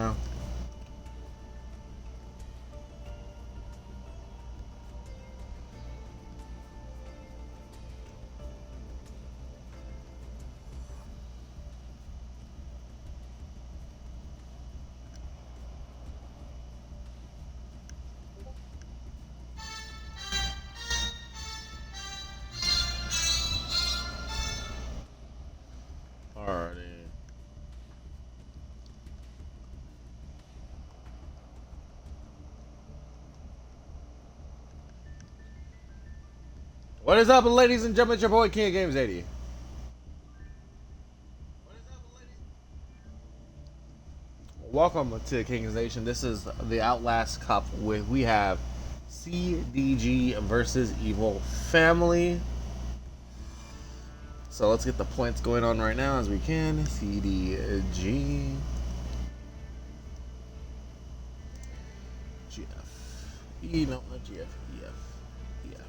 now. Alrighty. What is up, ladies and gentlemen? It's your boy King of Games 80. Welcome to King's Nation. This is the Outlast Cup with we have CDG versus Evil Family. So let's get the points going on right now as we can. CDG. GF. No, not GF. EF. EF.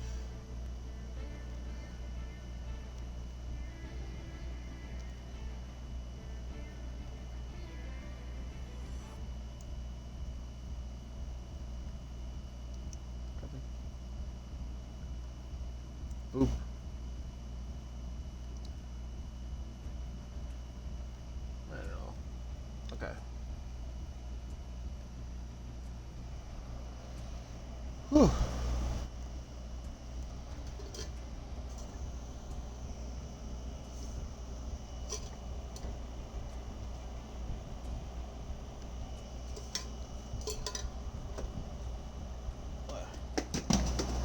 Boop. I don't know. Okay. Whew.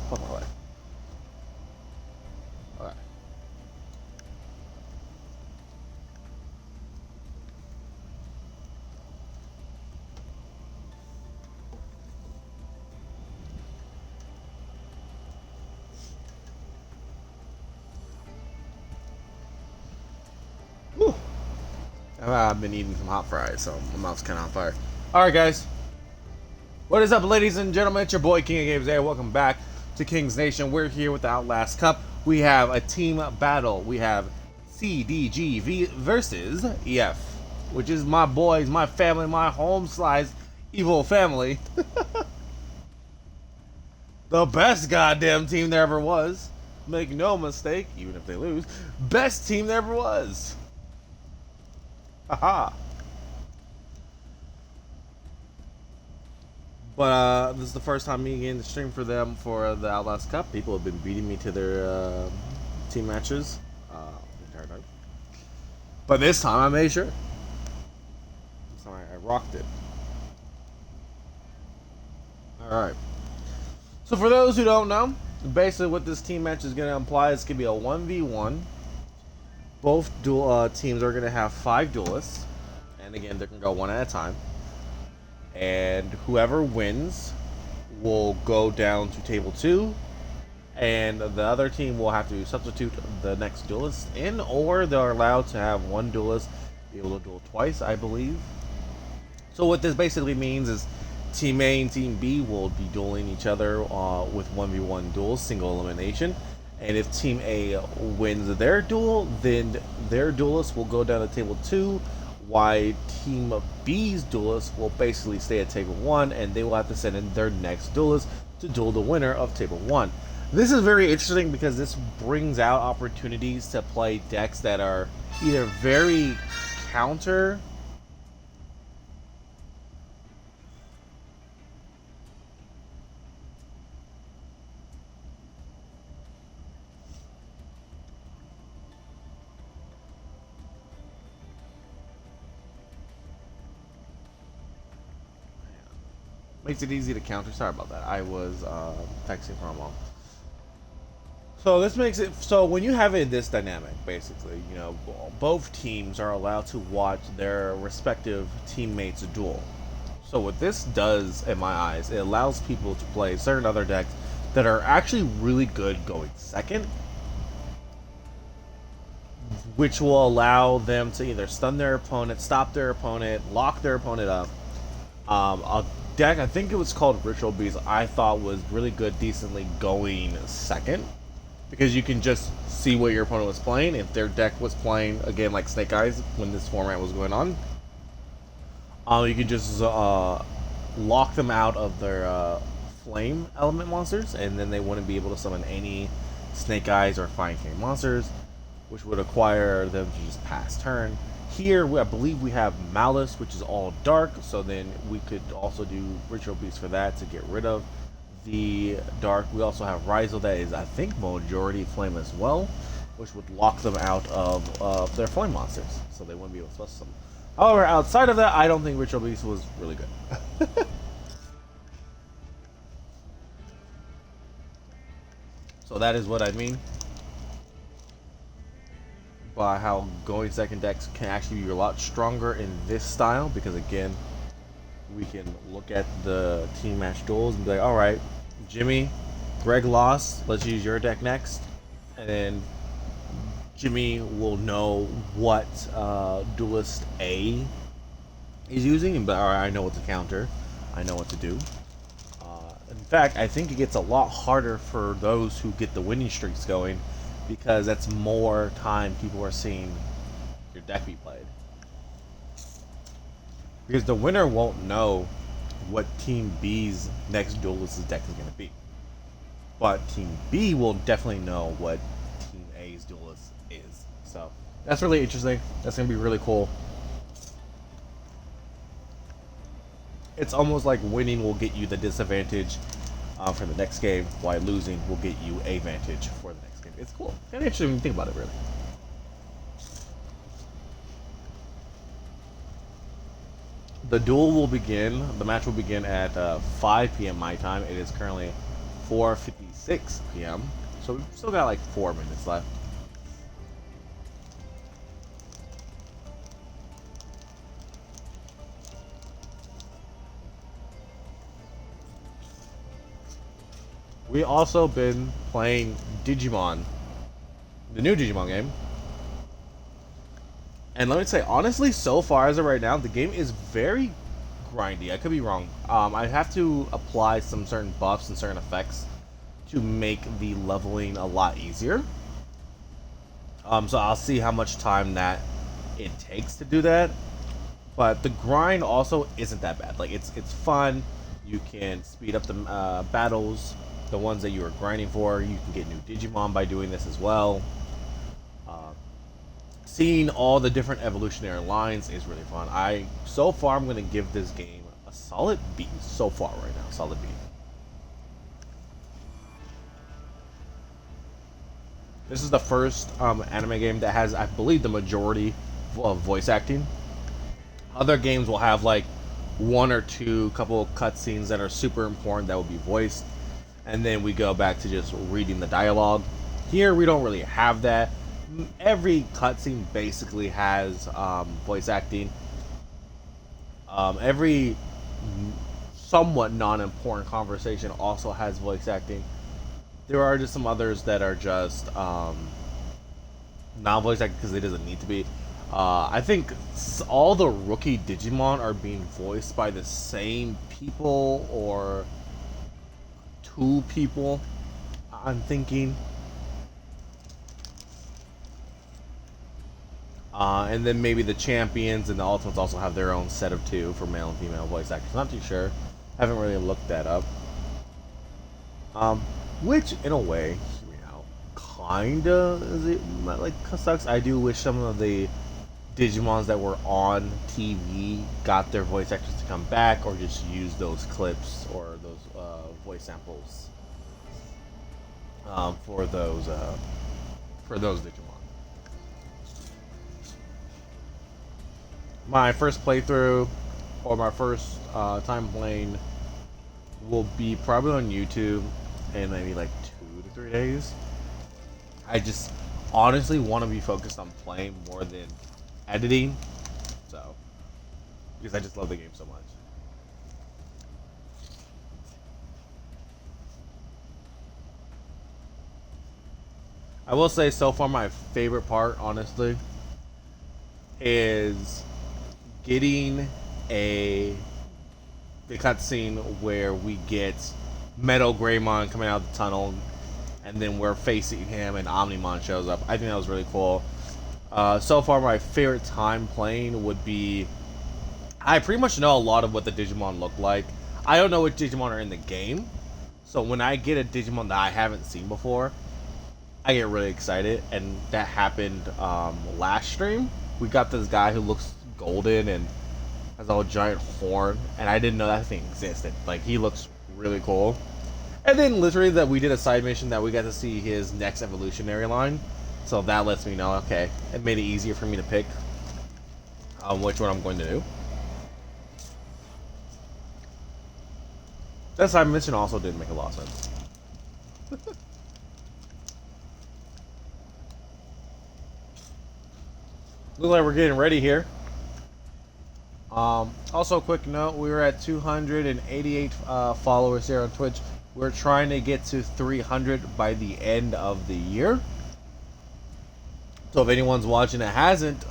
Fuck my life. Alright. Whew. I've been eating some hot fries, so my mouth's kind of on fire. Alright, guys. What is up, ladies and gentlemen? It's your boy King of Games Day. Welcome back to King's Nation. We're here with the Outlast Cup. We have a team battle. We have CDG versus EF, which is my boys, my family, my home slice, Evil Family. The best goddamn team there ever was. Make no mistake, even if they lose, best team there ever was. Haha. But this is the first time me getting to stream for them for the Outlast Cup. People have been beating me to their team matches the entire time. But this time I made sure. This time I rocked it. Alright. So for those who don't know, basically what this team match is going to imply is going to be a 1v1. Both teams are going to have 5 duelists. And again, they're going to go one at a time. And whoever wins will go down to table 2, and the other team will have to substitute the next duelist in, or they're allowed to have one duelist be able to duel twice, I believe. So what this basically means is Team A and Team B will be dueling each other with 1v1 duels, single elimination. And if Team A wins their duel, then their duelist will go down to table 2, while Team B's duelist will basically stay at table 1, and they will have to send in their next duelist to duel the winner of table 1. This is very interesting because this brings out opportunities to play decks that are either very counter makes it easy to counter. Sorry about that. I was texting from mom. So this makes it so when you have this dynamic, basically, you know, both teams are allowed to watch their respective teammates duel. So what this does, in my eyes, it allows people to play certain other decks that are actually really good going second, which will allow them to either stun their opponent, stop their opponent, lock their opponent up. A deck, I think it was called Ritual Beast, I thought was really good, decently going second, because you can just see what your opponent was playing. If their deck was playing, again, like Snake Eyes when this format was going on, You can just lock them out of their flame element monsters, and then they wouldn't be able to summon any Snake Eyes or Fine King monsters, which would require them to just pass turn. Here, I believe we have Malice, which is all dark, so then we could also do Ritual Beast for that to get rid of the dark. We also have Ryzel that is, I think, majority flame as well, which would lock them out of their flame monsters, so they wouldn't be able to special summon. However, outside of that, I don't think Ritual Beast was really good. So that is what I mean by how going second decks can actually be a lot stronger in this style, because again, we can look at the team match duels and be like, alright, Jimmy, Greg lost, let's use your deck next. And then Jimmy will know what duelist A is using, but alright, I know what to counter, I know what to do. In fact, I think it gets a lot harder for those who get the winning streaks going, because that's more time people are seeing your deck be played. Because the winner won't know what Team B's next duelist's deck is going to be. But Team B will definitely know what Team A's duelist is. So that's really interesting. That's going to be really cool. It's almost like winning will get you the disadvantage for the next game, while losing will get you a advantage for the next game. It's cool. Kind of interesting when you think about it, really. The duel will begin, the match will begin at 5 p.m. my time. It is currently 4:56 p.m. So we've still got like 4 minutes left. We also been playing Digimon, the new Digimon game. And let me say, honestly, so far as of right now, the game is very grindy. I could be wrong. I have to apply some certain buffs and certain effects to make the leveling a lot easier. So I'll see how much time that it takes to do that. But the grind also isn't that bad. Like, it's fun. You can speed up the battles, the ones that you were grinding for. You can get new Digimon by doing this as well. Seeing all the different evolutionary lines is really fun. So far, I'm going to give this game a solid B. So far right now, solid B. This is the first anime game that has, I believe, the majority of voice acting. Other games will have like one or two couple of cutscenes that are super important that will be voiced, and then we go back to just reading the dialogue. Here, we don't really have that. Every cutscene basically has voice acting. Every somewhat non-important conversation also has voice acting. There are just some others that are just not voice acting because it doesn't need to be. I think all the rookie Digimon are being voiced by the same people or two people, I'm thinking. And then maybe the champions and the ultimates also have their own set of two for male and female voice actors. Not too sure. Haven't really looked that up. Which, in a way, kinda is it like sucks. I do wish some of the Digimons that were on TV got their voice actors to come back, or just use those clips or those voice samples for those Digimon. My first playthrough, or my first time playing, will be probably on YouTube in maybe like 2 to 3 days. I just honestly want to be focused on playing more than editing, so because I just love the game so much. I will say, so far my favorite part, honestly, is getting the cutscene where we get Metal Greymon coming out of the tunnel, and then we're facing him and Omnimon shows up. I think that was really cool. So far my favorite time playing would be I pretty much know a lot of what the Digimon look like. I don't know which Digimon are in the game, so when I get a Digimon that I haven't seen before, I get really excited. And that happened last stream. We got this guy who looks golden and has a giant horn, and I didn't know that thing existed. Like, he looks really cool. And then literally that we did a side mission that we got to see his next evolutionary line. So that lets me know, okay, it made it easier for me to pick which one I'm going to do. That side mission also didn't make a lot of sense. Looks like we're getting ready here. Also, quick note, we were at 288 followers here on Twitch. We're trying to get to 300 by the end of the year. So if anyone's watching that hasn't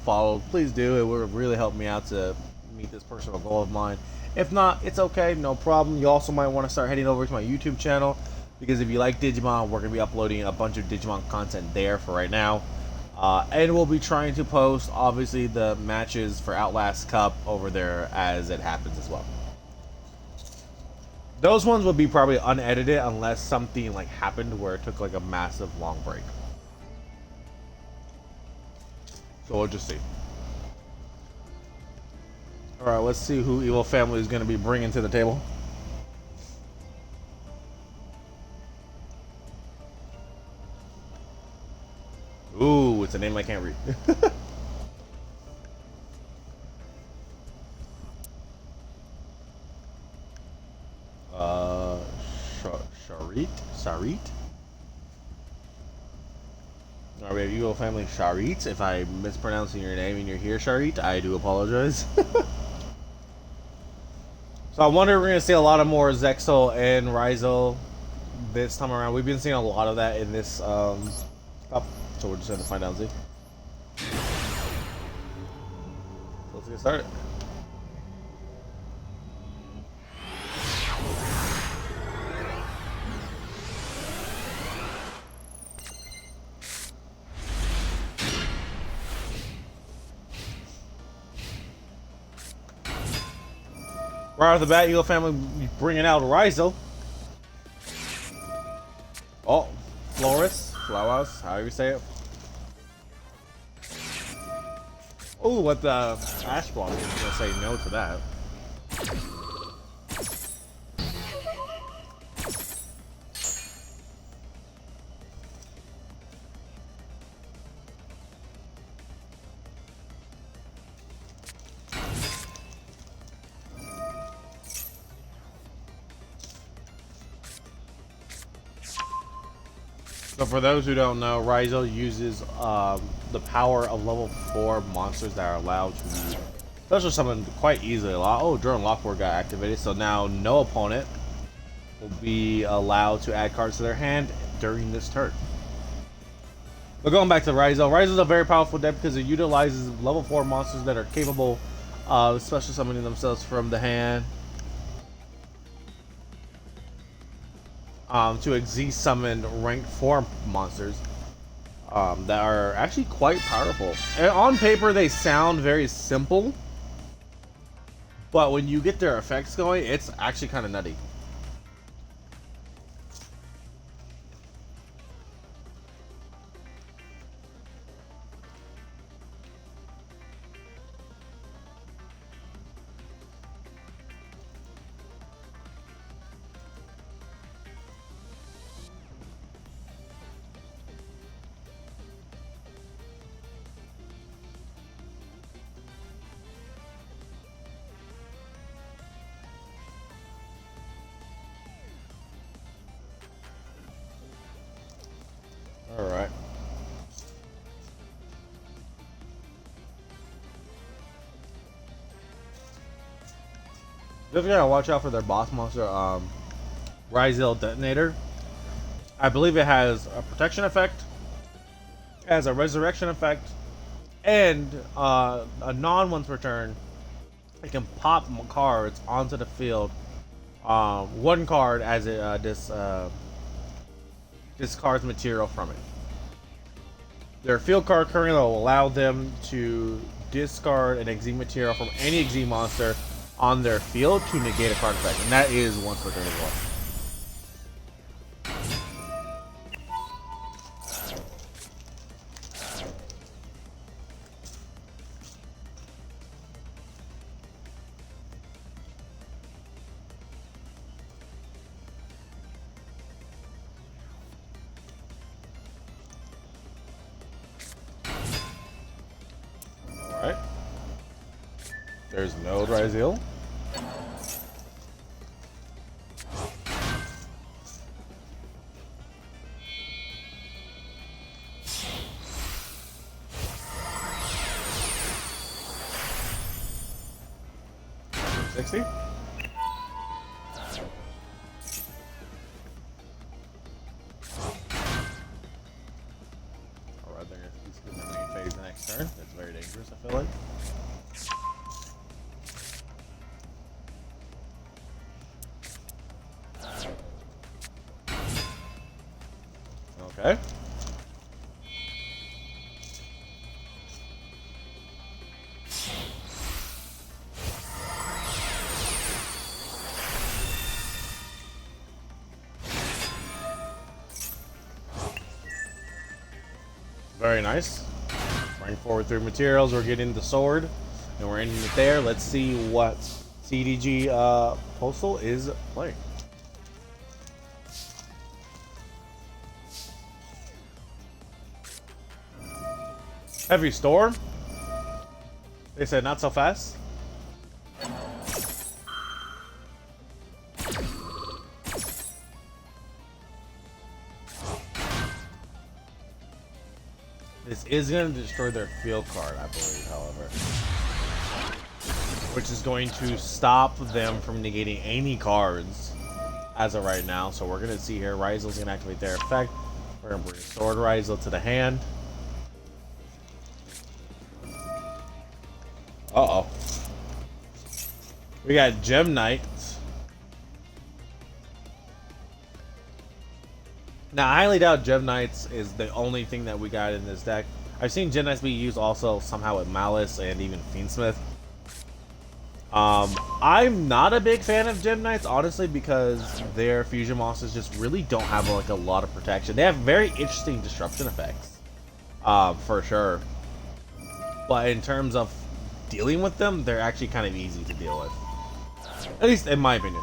followed, please do. It would really help me out to meet this personal goal of mine. If not, it's okay, no problem. You also might want to start heading over to my YouTube channel, because if you like Digimon, we're going to be uploading a bunch of Digimon content there for right now. And we'll be trying to post, obviously, the matches for Outlast Cup over there as it happens as well. Those ones will be probably unedited unless something like happened where it took like a massive long break. So we'll just see. Alright, let's see who Evil Family is going to be bringing to the table. Ooh, it's a name I can't read. Sharit? Alright, we have Evil Family Sharit. If I'm mispronouncing your name and you're here, Sharit, I do apologize. So I wonder if we're going to see a lot of more Zexal and Ryzo this time around. We've been seeing a lot of that in this cup. So we're just going to find out and see. Let's get started. Right off the bat, Evil Family bringing out Ryzo. Oh, Flowers, however you say it. Oh, what the Ash Block is gonna say no to that. So for those who don't know, Ryzo uses the power of level 4 monsters that are allowed to be special summoned quite easily. Oh, Drone Lockboard got activated, so now no opponent will be allowed to add cards to their hand during this turn. But going back to Ryzo, Ryzo is a very powerful deck because it utilizes level 4 monsters that are capable of special summoning themselves from the hand. To exist summon ranked 4 monsters that are actually quite powerful. And on paper, they sound very simple, but when you get their effects going, it's actually kind of nutty. Alright. Just gotta watch out for their boss monster, Ryzel Detonator. I believe it has a protection effect, it has a resurrection effect, and a non-once per turn, it can pop cards onto the field. One card as it discards material from it. Their field card currently will allow them to discard an Exile material from any Exile monster on their field to negate a card effect, and that is once per turn as well. Alright. There's no Ryzeal. $60. Alright, they're gonna skip the main phase the next turn. That's very dangerous, I feel like. Okay. Very nice. Bring forward 3 materials. We're getting the sword, and we're ending it there. Let's see what CDG Postal is playing. Heavy Storm. They said not so fast. This is going to destroy their field card, I believe, however. Which is going to stop them from negating any cards as of right now. So we're going to see here, Ryzeal's going to activate their effect. We're going to bring Sword Ryzeal to the hand. Uh-oh. We got Gem Knights. Now, I highly doubt Gem Knights is the only thing that we got in this deck. I've seen Gem Knights be used also somehow with Malice and even Fiendsmith. I'm not a big fan of Gem Knights, honestly, because their fusion monsters just really don't have like a lot of protection. They have very interesting disruption effects, for sure. But in terms of dealing with them, they're actually kind of easy to deal with. At least in my opinion.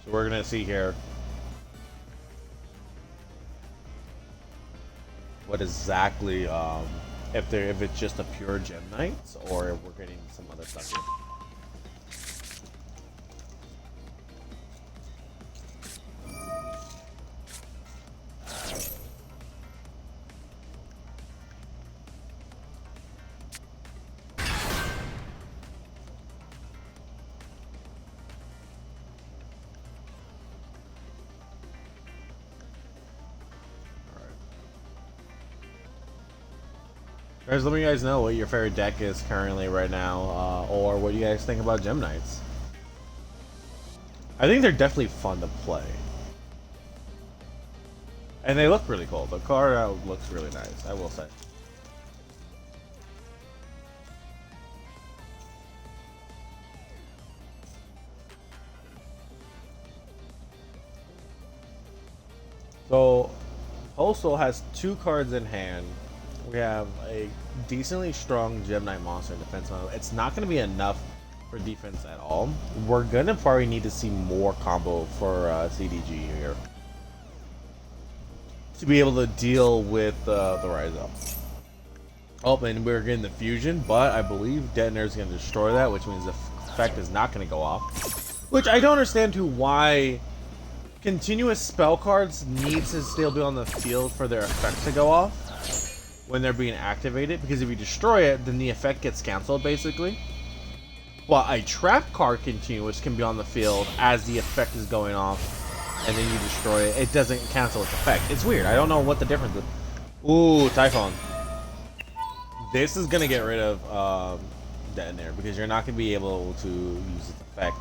So we're gonna see here what exactly if it's just a pure Gem Knights or if we're getting some other stuff here. Guys, let me guys know what your favorite deck is currently right now, or what you guys think about Gem Knights. I think they're definitely fun to play. And they look really cool. The card out looks really nice, I will say. So, Postal has 2 cards in hand. We have a decently strong Gem Knight monster in defense mode. It's not going to be enough for defense at all. We're going to probably need to see more combo for CDG here to be able to deal with the Ryzeal. Oh, and we're getting the fusion, but I believe Detonator is going to destroy that, which means the effect is not going to go off. Which I don't understand why continuous spell cards need to still be on the field for their effect to go off when they're being activated, because if you destroy it, then the effect gets cancelled basically. While a trap card continuous can be on the field as the effect is going off, and then you destroy it, it doesn't cancel its effect. It's weird. I don't know what the difference is. Ooh, Typhon. This is gonna get rid of detonator because you're not going to be able to use its effect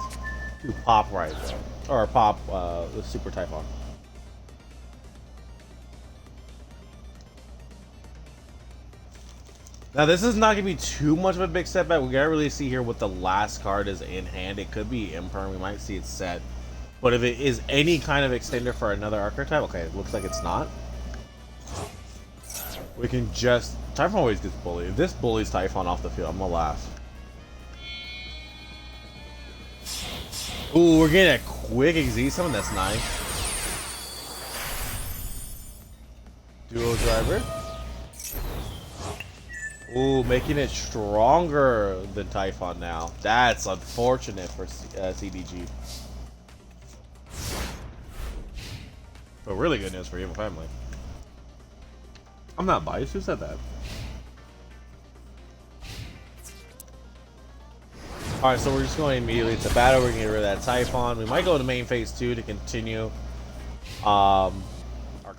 to pop Raizo or pop the Super Typhon. Now this is not going to be too much of a big setback. We gotta really see here what the last card is in hand. It could be Imperm. We might see it set. But if it is any kind of extender for another archetype, okay, it looks like it's not. We can just... Typhon always gets bullied. If this bullies Typhon off the field, I'm gonna laugh. Ooh, we're getting a quick XZ summon. That's nice. Duo driver. Ooh, making it stronger than Typhon now. That's unfortunate for CDG. But really good news for Evil Family. I'm not biased. Who said that? Alright, so we're just going immediately to battle. We're going to get rid of that Typhon. We might go to main phase 2 to continue our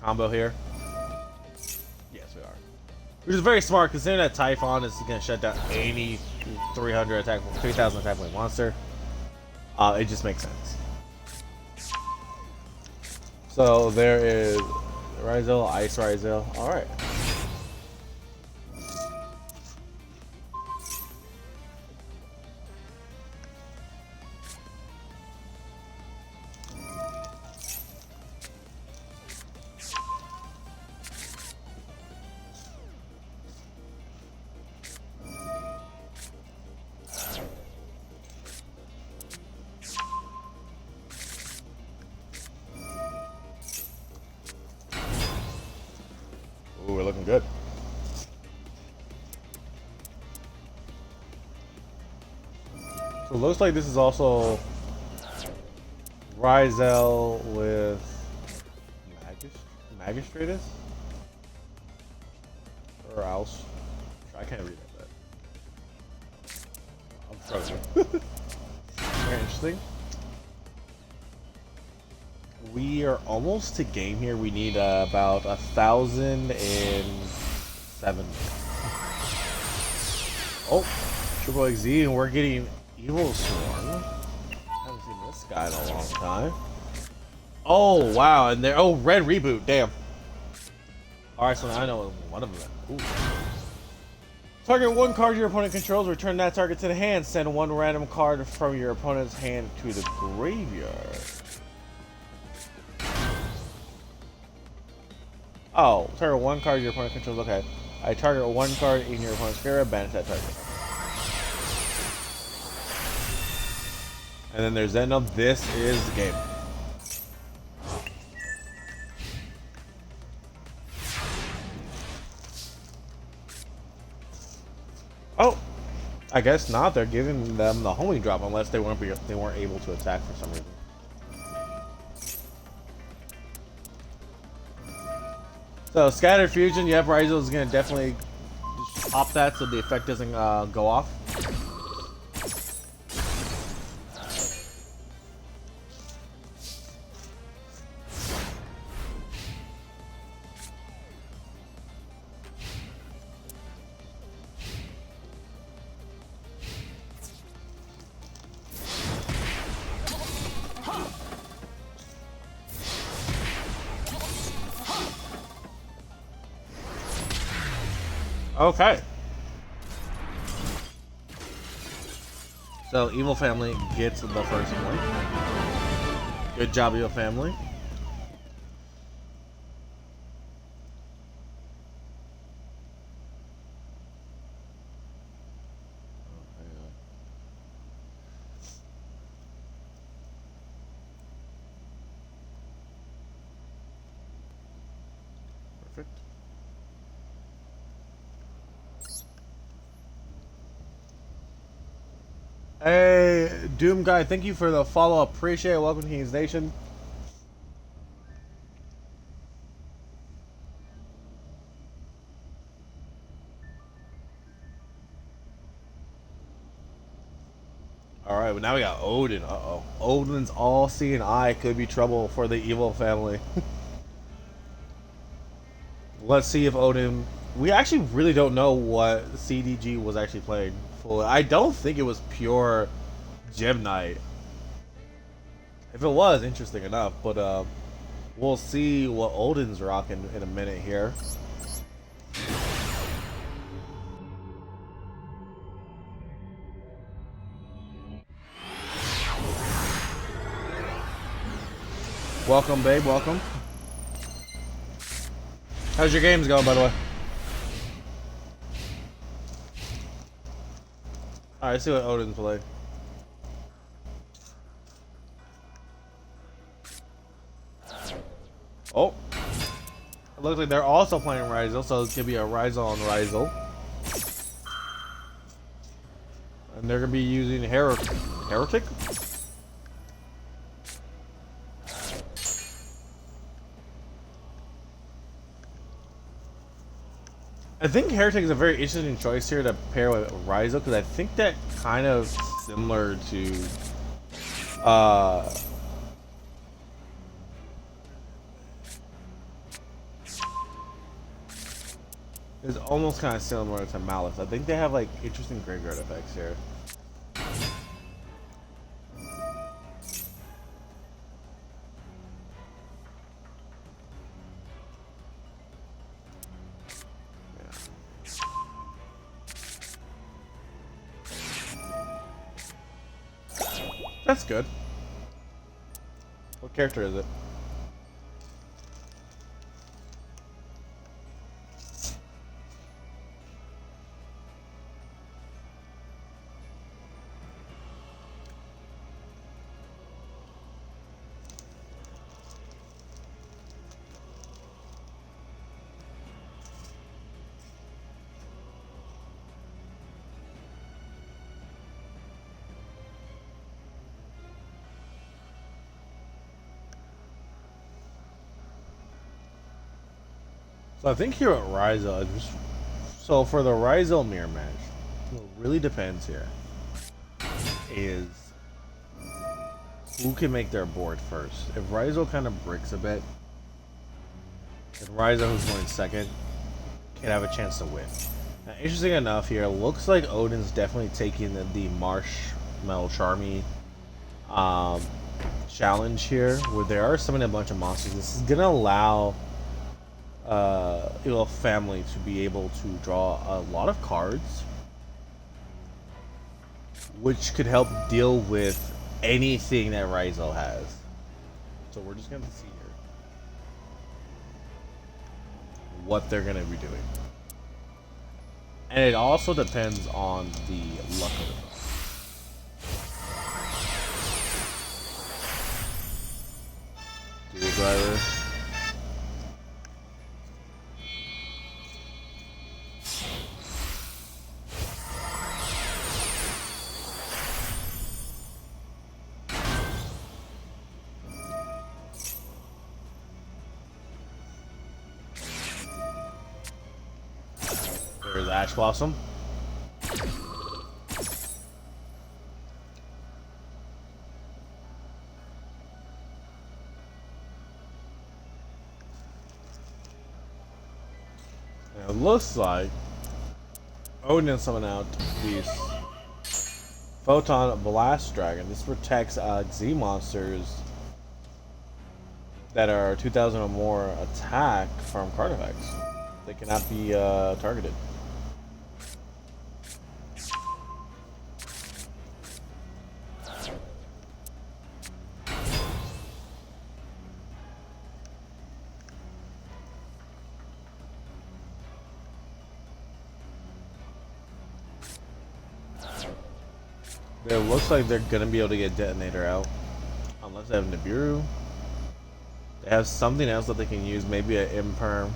combo here. Yes, we are. Which is very smart considering that Typhon is going to shut down any 300 attack, 3000 attack point monster. It just makes sense. So there is Raizo, Ice Raizo. Alright. Ooh, we're looking good. So it looks like this is also Raizel with Magistratus? Or else. I can't read that. I'm struggling. Very interesting. We are almost to game here. We need about 1,007. Oh, Triple XZ, and we're getting Evil Swarm. Haven't seen this guy in a long time. Oh wow, and there. Oh, red reboot. Damn. All right, so now I know one of them. Ooh. Target one card your opponent controls. Return that target to the hand. Send one random card from your opponent's hand to the graveyard. Oh, target one card your opponent controls. Okay. I target one card in your opponent's graveyard, banish that target. And then there's Zenub. This is the game. Oh, I guess not. They're giving them the homing drop unless they weren't able to attack for some reason. So Scattered Fusion, yep, Raizo is gonna definitely just pop that so the effect doesn't go off. Okay. So Evil Family gets the first one. Good job, Evil Family. Perfect. Hey, Doom Guy, thank you for the follow. Appreciate it. Welcome to Kings Nation. Alright, well now we got Odin. Uh-oh. Odin's all-seeing eye could be trouble for the Evil Family. Let's see if Odin... We actually really don't know what CDG was actually played full. I don't think it was pure Gem Knight. If it was, interesting enough, but we'll see what Odin's rocking in a minute here. Welcome, babe. Welcome. How's your games going, by the way? Alright, let's see what Odin's played. Oh. It looks like they're also playing Ryzel, so it's going to be a Ryzel on Ryzel. And they're going to be using Heretic? I think Heretic is a very interesting choice here to pair with Ryzel, because I think that kind of similar to is almost kind of similar to Malice. I think they have like interesting graveyard effects here. That's good. What character is it? So I think here at Ryzel, so for the Ryzel mirror match, what really depends here is who can make their board first. If Ryzel kind of bricks a bit, then Ryzel, who's going second, can have a chance to win. Now, interesting enough here, looks like Odin's definitely taking the Marshmallow Charmy challenge here, where they are summoning a bunch of monsters. This is gonna allow family to be able to draw a lot of cards, which could help deal with anything that Ryzel has. So we're just gonna see here what they're gonna be doing, and it also depends on the luck of it. Dude, driver. There's Ash Blossom. And it looks like Odin summoned out these Photon Blast Dragon. This protects Z monsters that are 2,000 or more attack from card effects. They cannot be targeted. It looks like they're gonna be able to get Detonator out, unless they have Nibiru. They have something else that they can use, maybe an Imperm.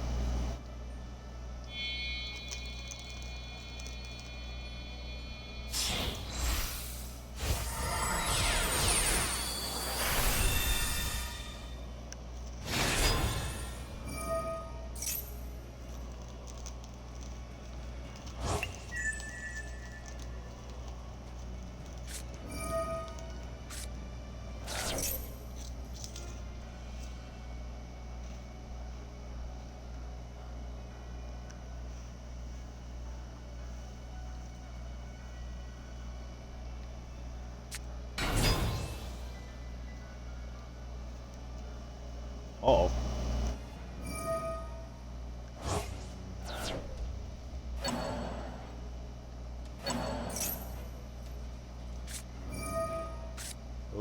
Uh-oh.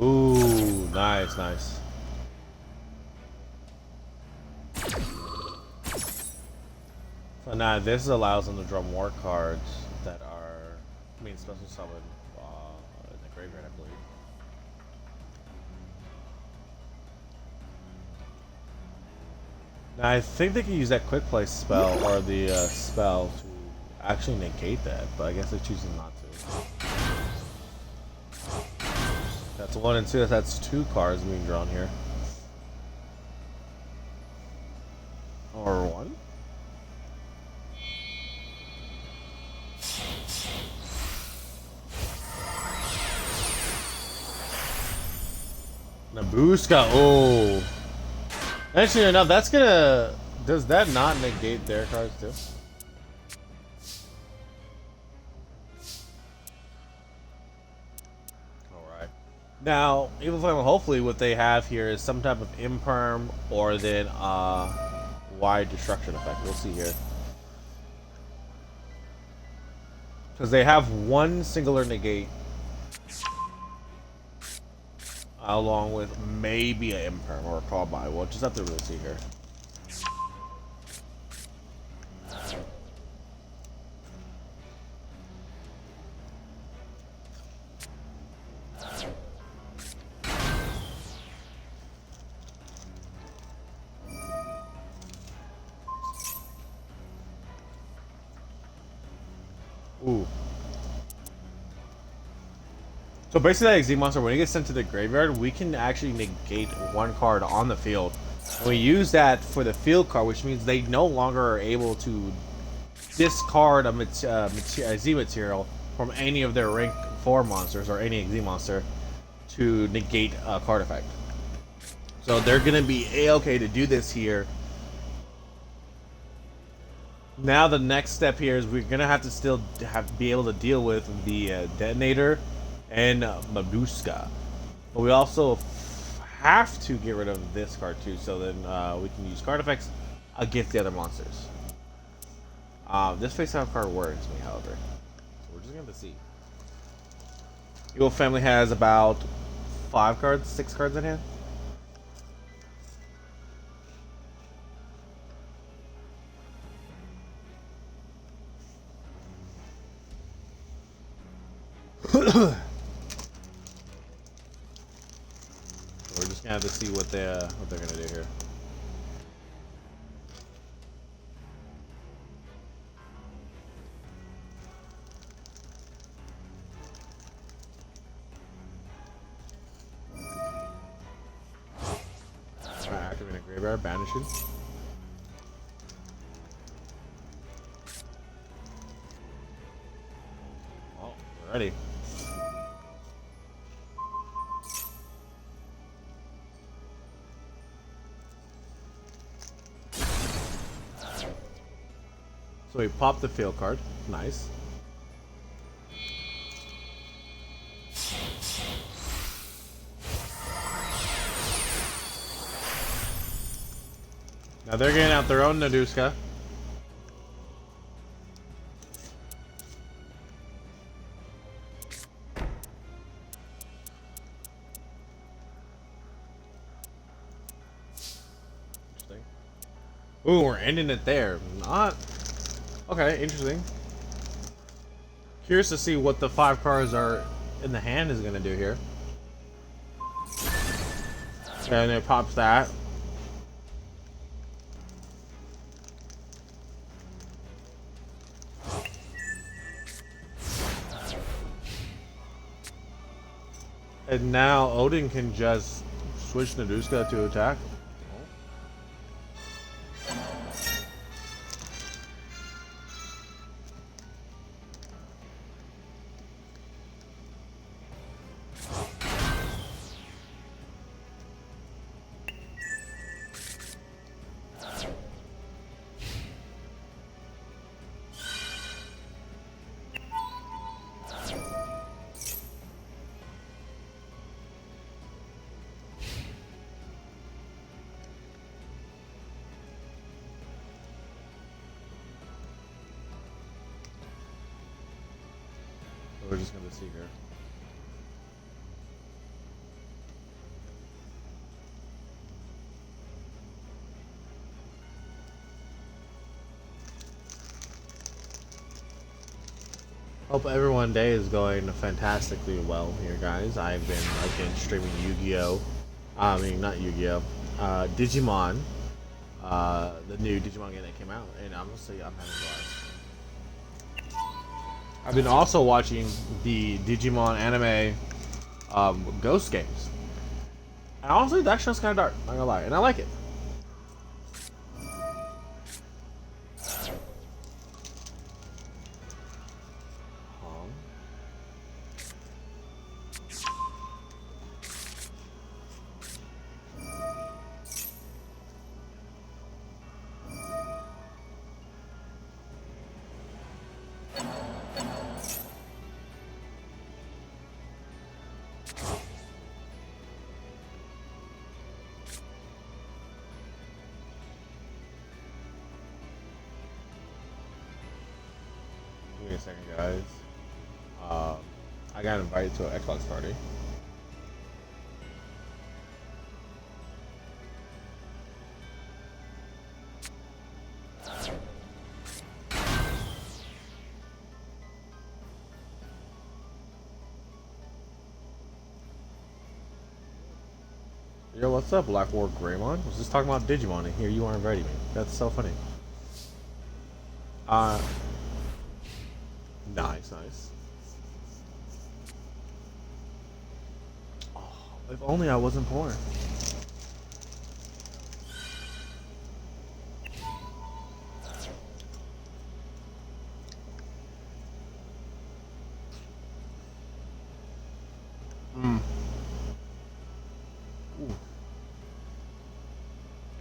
Ooh, nice, nice. So now this allows them to draw more cards that are, I mean, special summon in the graveyard, I believe. Now I think they can use that quick play spell or the spell to actually negate that, but I guess they're choosing not to. That's 1 and 2. That's 2 cards being drawn here. Or 1. Nabuska. Oh. Actually, enough. That's gonna. Does that not negate their cards too? Alright. Now, Evil Flame, hopefully what they have here is some type of imperm or then wide destruction effect. We'll see here. Because they have one singular negate along with maybe an imperm or a call by. We'll just have to really see here. Ooh. So basically that Z monster, when it gets sent to the graveyard, we can actually negate 1 card on the field. And we use that for the field card, which means they no longer are able to discard a Z material from any of their rank 4 monsters or any Z monster to negate a card effect. So they're going to be A-okay to do this here. Now the next step here is we're going to have to still be able to deal with the detonator and Mabuska. But we also have to get rid of this card too, so then we can use card effects against the other monsters. This face-off card worries me, however. So we're just going to see. Evil Family has about 5 cards, 6 cards in hand. We're just gonna have to see what they're gonna do here. Alright, activating a graveyard, banishing. Oh, we're ready. So we pop the field card. Nice. Now they're getting out their own Naduska. Interesting. Ooh, we're ending it there. Not... Okay, interesting. Curious to see what the 5 cards are in the hand is going to do here. And it pops that. And now Odin can just switch Naduska to attack. just gonna see here. Hope everyone day is going fantastically well here, guys. I've been streaming Yu-Gi-Oh. I mean, not Yu-Gi-Oh. Digimon. The new Digimon game that came out, and honestly, I'm having a blast. I've been also watching the Digimon anime Ghost games. And honestly, that show's kind of dark, not gonna lie, and I like it. Give me a second, guys. I got invited to an Xbox party. Yo, what's up, Black War Greymon? Was just talking about Digimon, and here you are inviting me. That's so funny. Nice. Oh, if only I wasn't poor.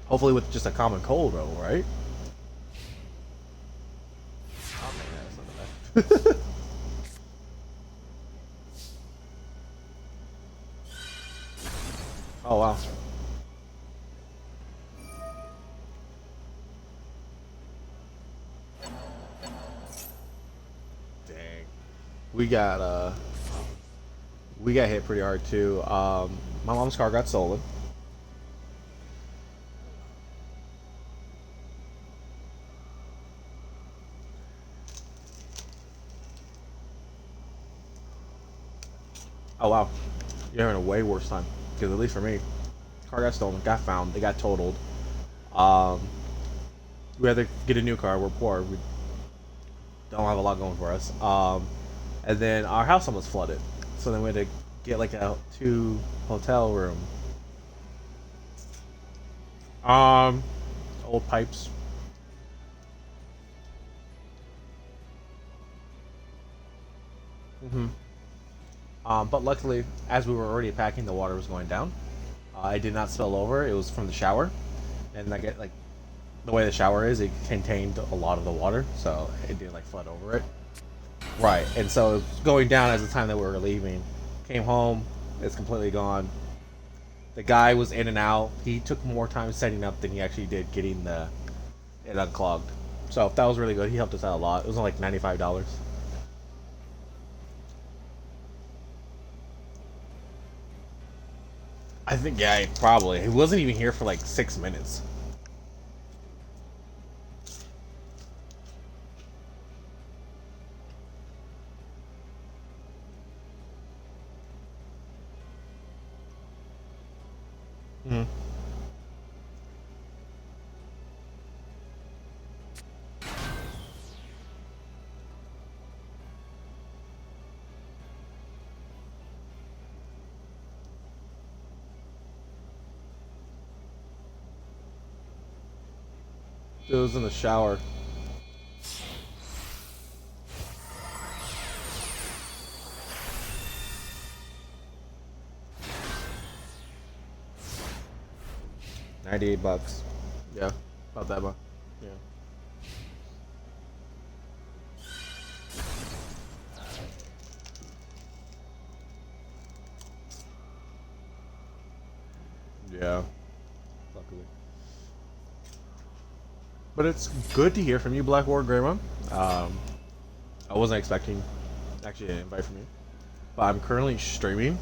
Hopefully with just a common cold, though, right? Oh, wow. Dang. We got hit pretty hard too. My mom's car got stolen. Oh wow, you're having a way worse time. Because at least for me, car got stolen, got found, they got totaled. We had to get a new car. We're poor. We don't have a lot going for us. And then our house almost flooded, so then we had to get like a 2 hotel room. Old pipes. But luckily, as we were already packing, the water was going down. It did not spill over. It was from the shower, and I get like the way the shower is, it contained a lot of the water, so it didn't like flood over it. Right, and so it was going down as the time that we were leaving. Came home, it's completely gone. The guy was in and out. He took more time setting up than he actually did getting it unclogged. So that was really good. He helped us out a lot. It was only like $95. I think, yeah, probably. He wasn't even here for like 6 minutes. Mm-hmm. It was in the shower. $98. Yeah, about that much. Yeah. Yeah. Luckily. But it's good to hear from you, Black War Greymon. I wasn't expecting actually an invite from you. but I'm currently streaming.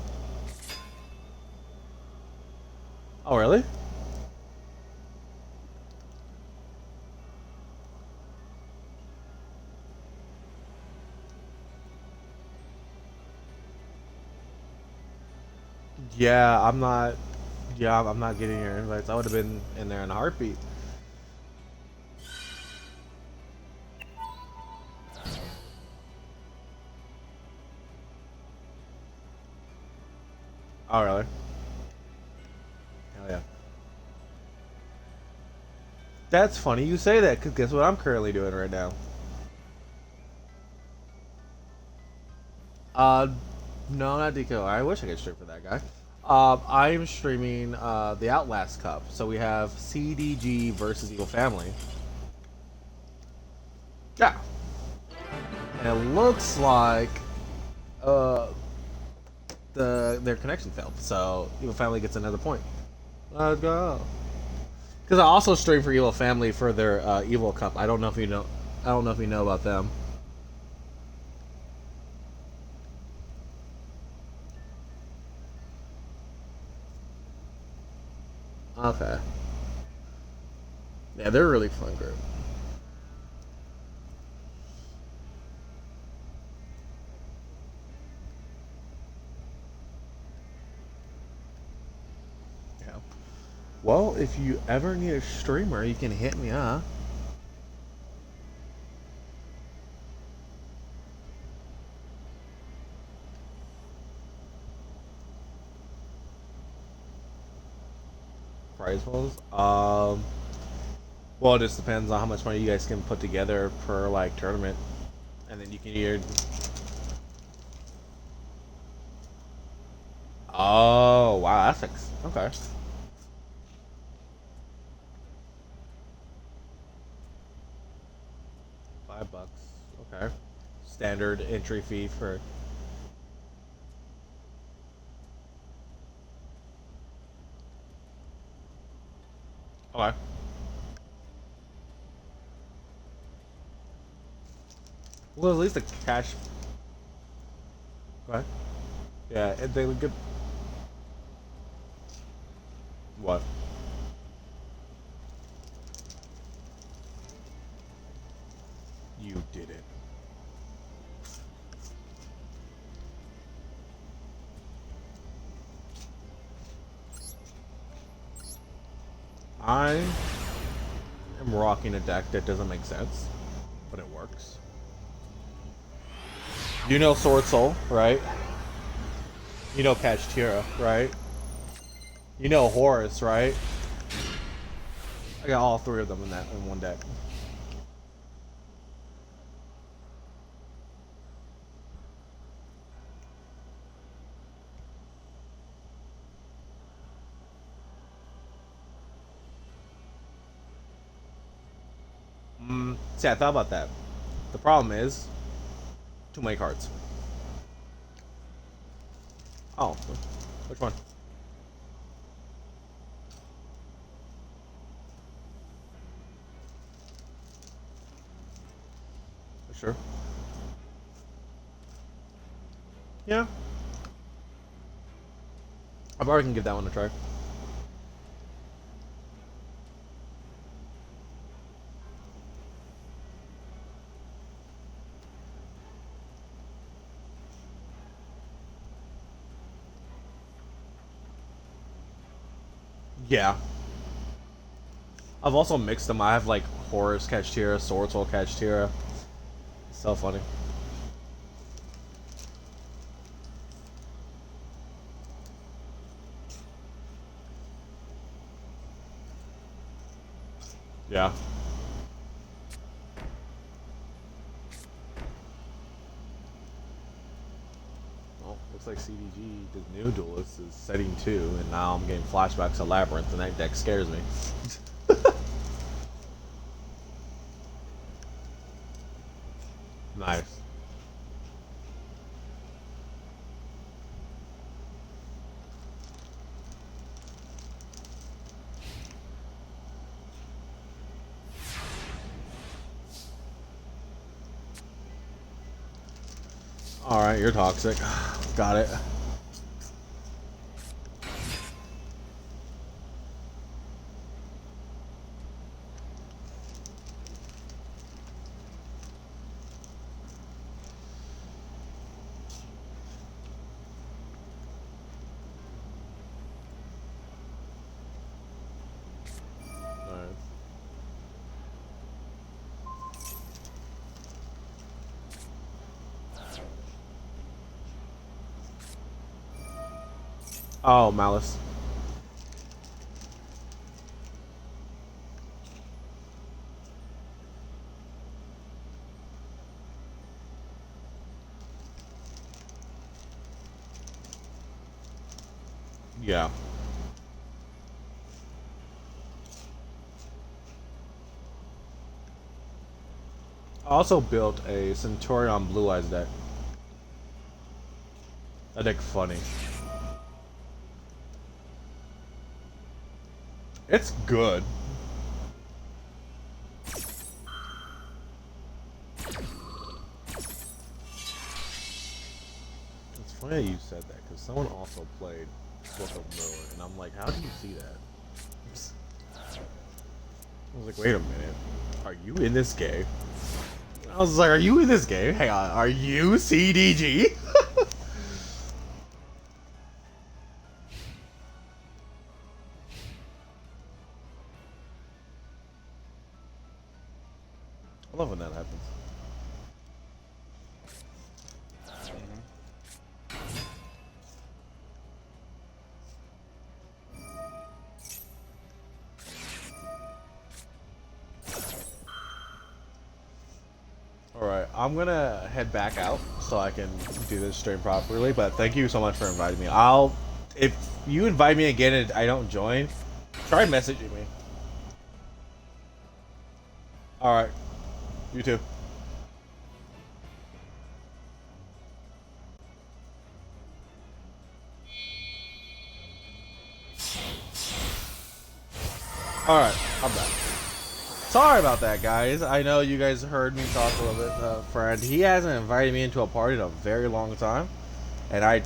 Oh, really? Yeah, I'm not. Yeah, I'm not getting your invites. I would have been in there in a heartbeat. Oh, really? Hell yeah. That's funny you say that, because guess what I'm currently doing right now? Uh, no, not DK. I wish I could stream for that guy. I'm streaming the Outlast Cup. So we have CDG versus Evil Family. Yeah. And it looks like uh, their connection failed. So Evil Family gets another point. Let's go. Because I also stream for Evil Family for their Evil Cup. I don't know if you know. I don't know if you know about them. Okay. Yeah, they're a really fun group. Yeah. Well, if you ever need a streamer, you can hit me up. Prize pools. Well, it just depends on how much money you guys can put together per like tournament, and then you can either. Oh wow, that's okay. $5. Okay. Standard entry fee for. Okay. Well, at least the cash. Go ahead. Yeah, they would get. What? You did it. I am rocking a deck that doesn't make sense, but it works. You know Sword Soul, right? You know Catch Tira, right? You know Horus, right? I got all three of them in one deck. See, I thought about that. The problem is too many cards. Oh, which one? Sure. Yeah, I probably can give that one a try. Yeah. I've also mixed them. I have like Horus Catch Tira, Sword Soul Catch Tira. So funny. Yeah. Well, looks like CDG, the new duelist, is setting 2, and now I'm getting flashbacks to Labyrinth, and that deck scares me. Nice. Alright, you're toxic. Got it. Oh, Malice. Yeah. I also built a Centurion Blue Eyes deck. That deck funny. It's good. It's funny that you said that because someone also played Book of Moon, and I'm like, how do you see that? I was like, wait a minute, are you in this game? I was like, are you in this game? Hang on, are you CDG? I love when that happens. Alright, I'm gonna head back out so I can do this stream properly, but thank you so much for inviting me. If you invite me again and I don't join, try messaging me. Alright, you too. Alright, I'm back. Sorry about that, guys. I know you guys heard me talk a little bit, friend. He hasn't invited me into a party in a very long time, and I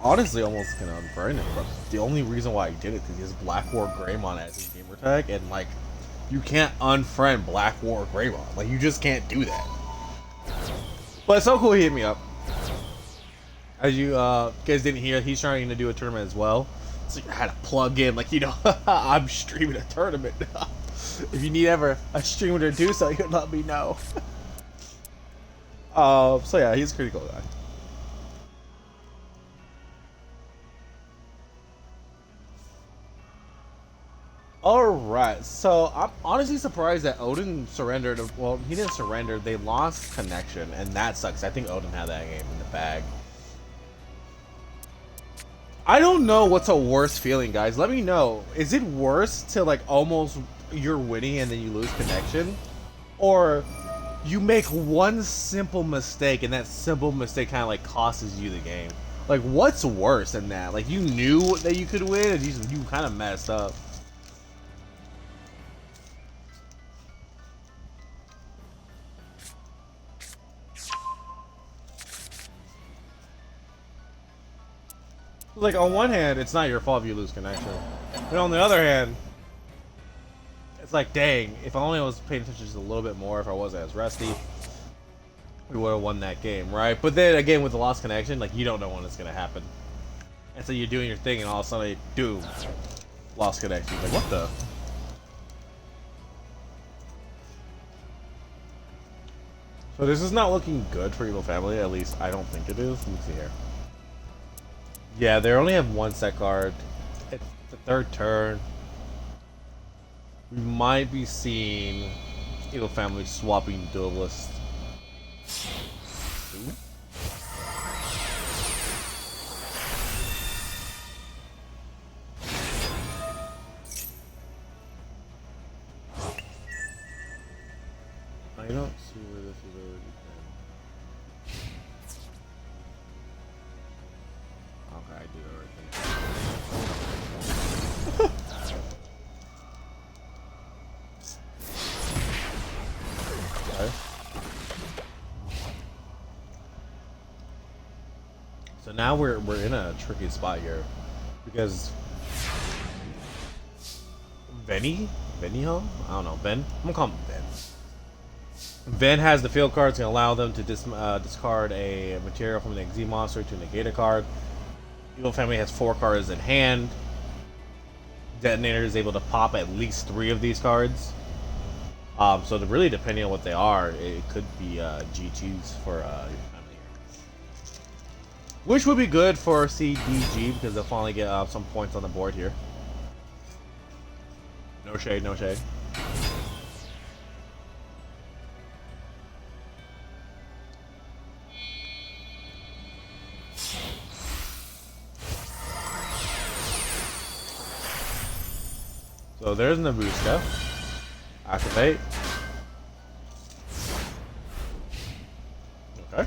honestly almost can unfriend him, but the only reason why I did it is because he has Black War Greymon as his gamer tag, and like, you can't unfriend Black War Greymon. Like, you just can't do that. But it's so cool he hit me up. As you guys didn't hear, he's trying to do a tournament as well. So I had to plug in, like, you know, I'm streaming a tournament. If you need ever a streamer to do so, you let me know. So yeah, he's a pretty cool guy. Alright, so I'm honestly surprised that Odin surrendered. Well, he didn't surrender, they lost connection, and that sucks. I think Odin had that game in the bag. I don't know what's a worse feeling, guys. Let me know. Is it worse to, like, almost you're winning and then you lose connection? Or you make one simple mistake and that simple mistake kind of, like, costs you the game? Like, what's worse than that? Like, you knew that you could win and you kind of messed up. Like, on one hand, it's not your fault if you lose connection. But on the other hand, it's like, dang, if I only was paying attention just a little bit more, if I wasn't as rusty, we would have won that game, right? But then again, with the lost connection, like, you don't know when it's gonna happen. And so you're doing your thing, and all of a sudden, dude, lost connection. Like, what the? So this is not looking good for Evil Family, at least I don't think it is. Let me see here. Yeah, they only have one set card. It's the third turn. We might be seeing Evil Family swapping duelists. Ooh. I don't see where this is already been. Okay, I did already. Okay. So now we're in a tricky spot here because Benny, I don't know, Ben. I'm gonna call him Ben. Ben has the field cards, can allow them to discard a material from the XZ monster to negate a card. Evil Family has 4 cards in hand. Detonator is able to pop at least 3 of these cards. So really, depending on what they are, it could be GGs for your family here. Which would be good for CDG because they'll finally get some points on the board here. No shade, no shade. So there's Nabuska. Activate. Okay.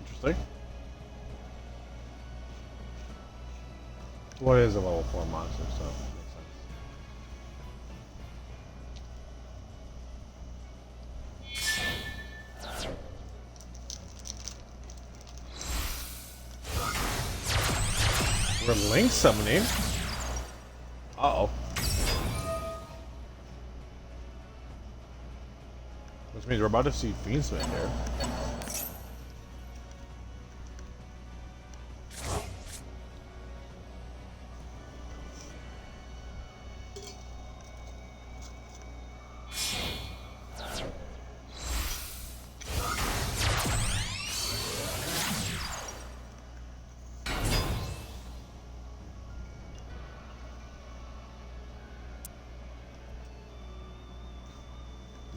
Interesting. What is a level 4 monster, so it makes sense. We're link summoning. Uh-oh. Which means we're about to see Fiendsmith here.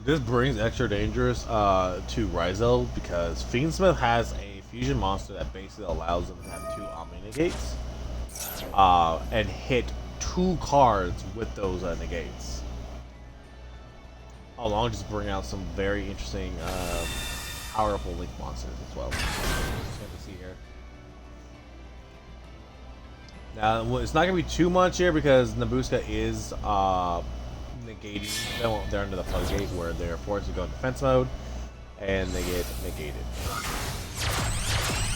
This brings extra dangerous to Ryzel because Fiendsmith has a fusion monster that basically allows them to have 2 Omni negates and hit 2 cards with those negates. Along just bring out some very interesting, powerful Link monsters as well. Just have to see here. Now it's not gonna be too much here because Nabuska is negating. They're under the floodgate where they're forced to go in defense mode, and they get negated.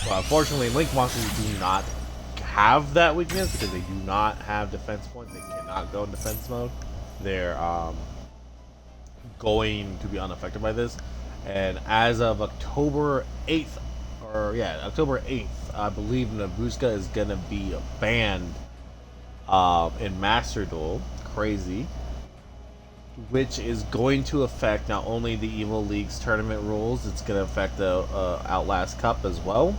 But unfortunately, Link monsters do not have that weakness because they do not have defense points. They cannot go in defense mode. They're going to be unaffected by this. And as of October 8th, October 8th, I believe Nabuska is gonna be banned in Master Duel. Crazy. Which is going to affect not only the Evil League's tournament rules, it's going to affect the Outlast Cup as well.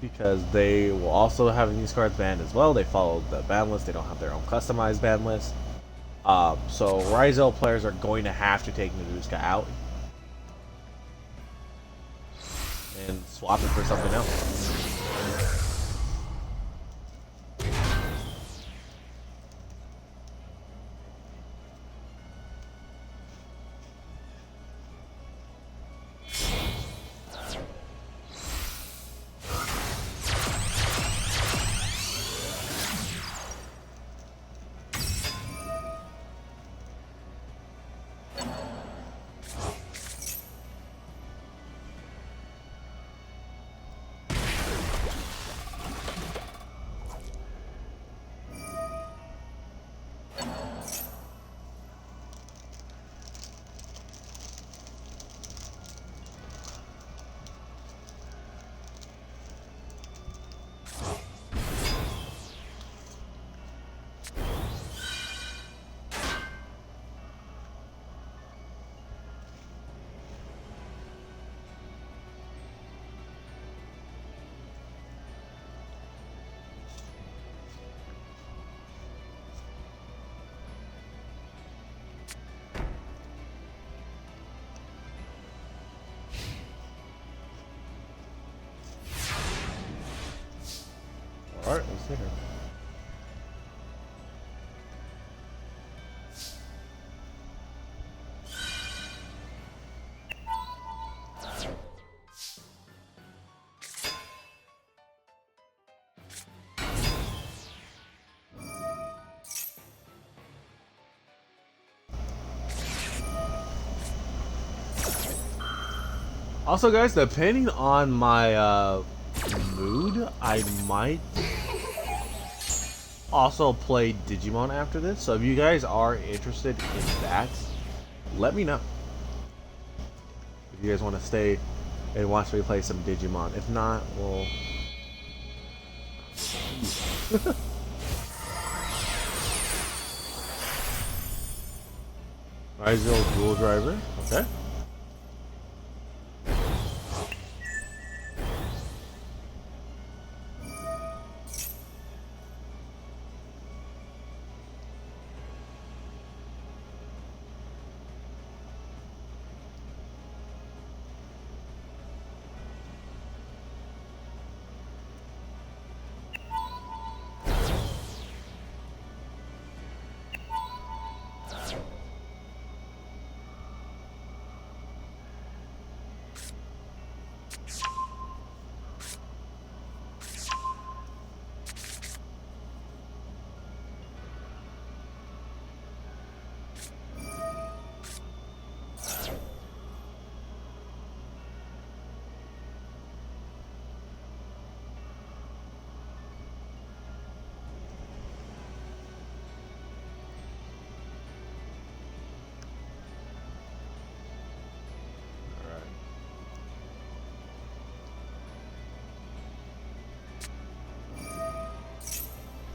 Because they will also have these cards banned as well. They follow the ban list, they don't have their own customized ban list. So Ryzel players are going to have to take Nabuska out and swap it for something else. Alright, let's see here. Also, guys, depending on my mood, I might also play Digimon after this. So if you guys are interested in that, let me know. If you guys want to stay and watch me play some Digimon. If not, well... Rizzo dual driver, okay.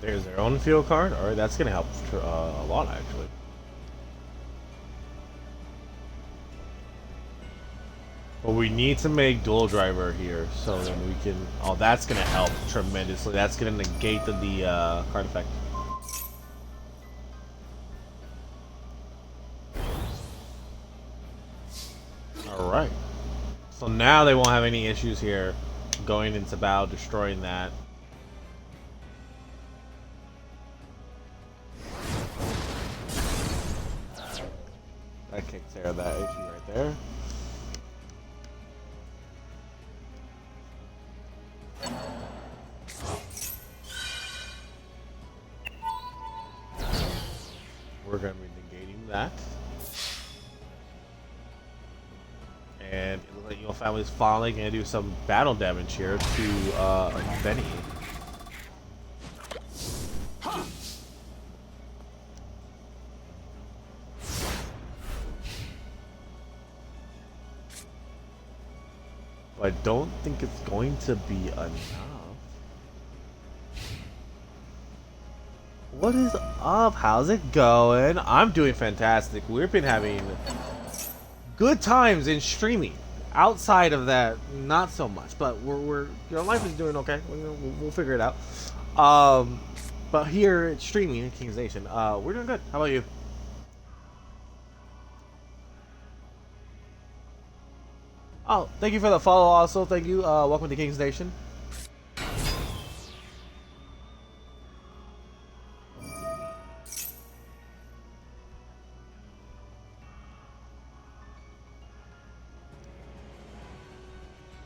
There's their own field card. Alright, that's going to help a lot, actually. But we need to make dual driver here, so then we can... Oh, that's going to help tremendously. That's going to negate the card effect. Alright. So now they won't have any issues here going into battle, destroying that. That takes care of that issue right there. We're going to be negating that. And it looks like your family's finally going to do some battle damage here to Benny. I don't think it's going to be enough. What is up? How's it going? I'm doing fantastic. We've been having good times in streaming. Outside of that, not so much. But we're your life is doing okay. We'll figure it out. But here at streaming at King's Nation, we're doing good. How about you? Oh, thank you for the follow also. Thank you. Welcome to King's Nation.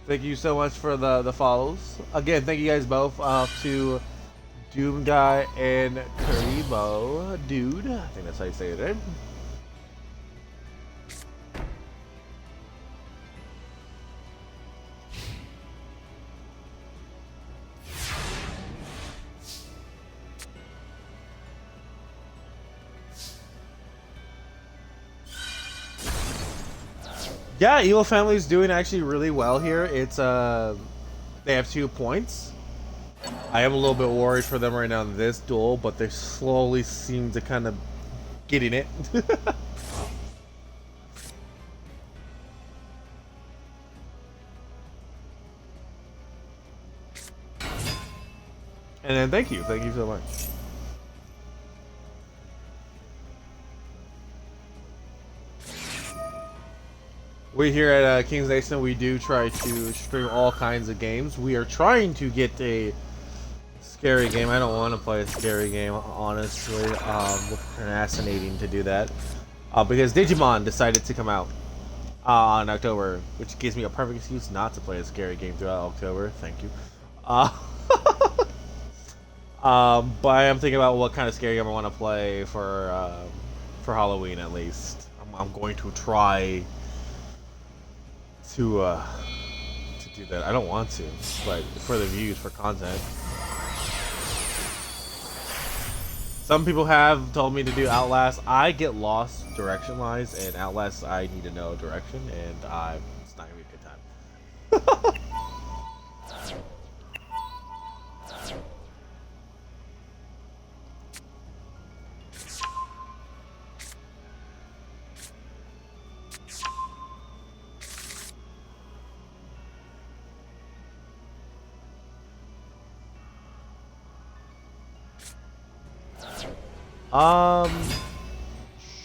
Thank you so much for the follows. Again, thank you guys both to Doom Guy and Karibo Dude. I think that's how you say it, right? Yeah, Evil Family's doing actually really well here. It's they have 2 points. I am a little bit worried for them right now in this duel, but they slowly seem to kind of get in it. And then thank you so much. We here at King's Nation, we do try to stream all kinds of games. We are trying to get a scary game. I don't want to play a scary game, honestly. We're procrastinating to do that. Because Digimon decided to come out in October, which gives me a perfect excuse not to play a scary game throughout October. Thank you. But I am thinking about what kind of scary game I want to play for Halloween at least. I'm going to try to do that. I don't want to, but for the views, for content. Some people have told me to do Outlast. I get lost direction-wise, and Outlast I need to know direction, and it's not gonna be a good time.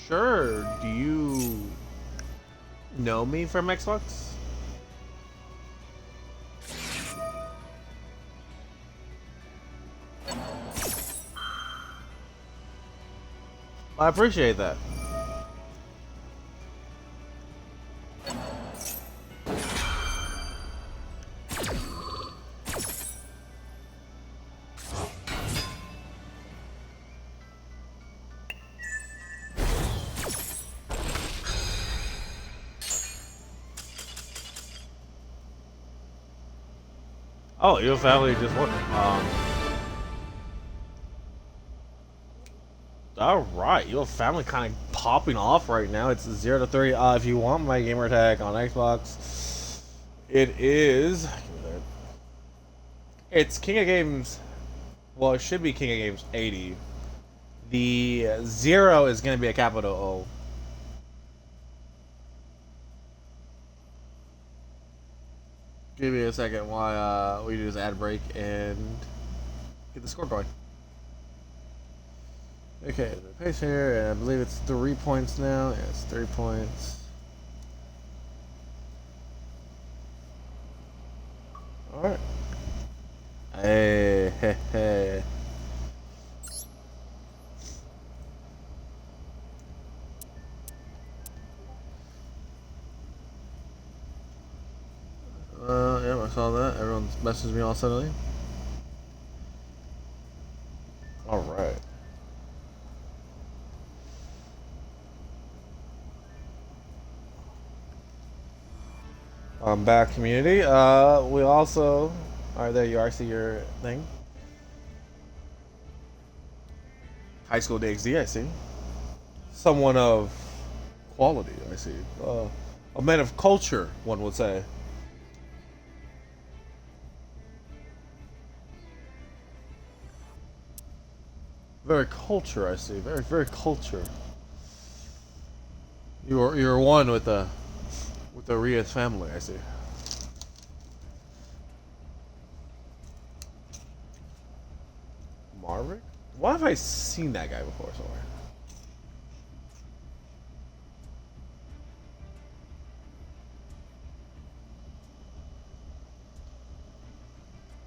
Sure. Do you know me from Xbox? I appreciate that. Oh, your family just won. All right, your family kind of popping off right now. It's 0-3. If you want my gamer tag on Xbox, it is. It's King of Games. Well, it should be King of Games 80. The 0 is going to be a capital O. Give me a second while we do this ad break and get the score going. Okay, the pace here, and I believe it's 3 points now. Yeah, it's 3 points. Alright. Hey, hey, hey. Yeah, I saw that. Everyone's messaged me all suddenly. Alright. I'm back, community. We also... Alright, there you are. I see your thing. High School DxD, I see. Someone of quality, I see. A man of culture, one would say. Very culture, I see. Very, very culture. You're one with the Rios family, I see. Marvick? Why have I seen that guy before somewhere?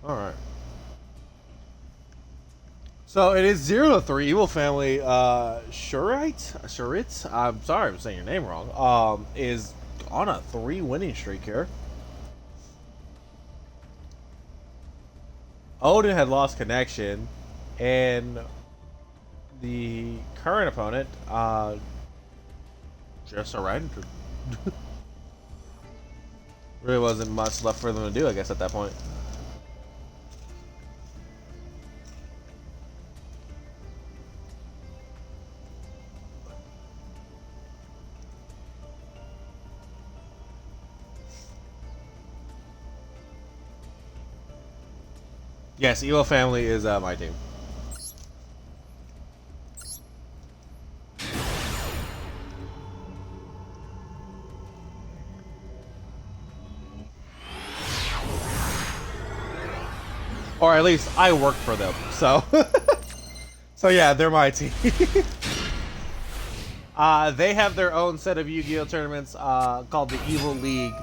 Alright. So it is 0-3. Evil Family, Shurit? I'm sorry I'm saying your name wrong. Is on a 3 winning streak here. Odin had lost connection, and the current opponent just surrendered. Really wasn't much left for them to do, I guess, at that point. Yes, Evil Family is my team. Or at least I work for them, so... So yeah, they're my team. They have their own set of Yu-Gi-Oh! Tournaments called the Evil League,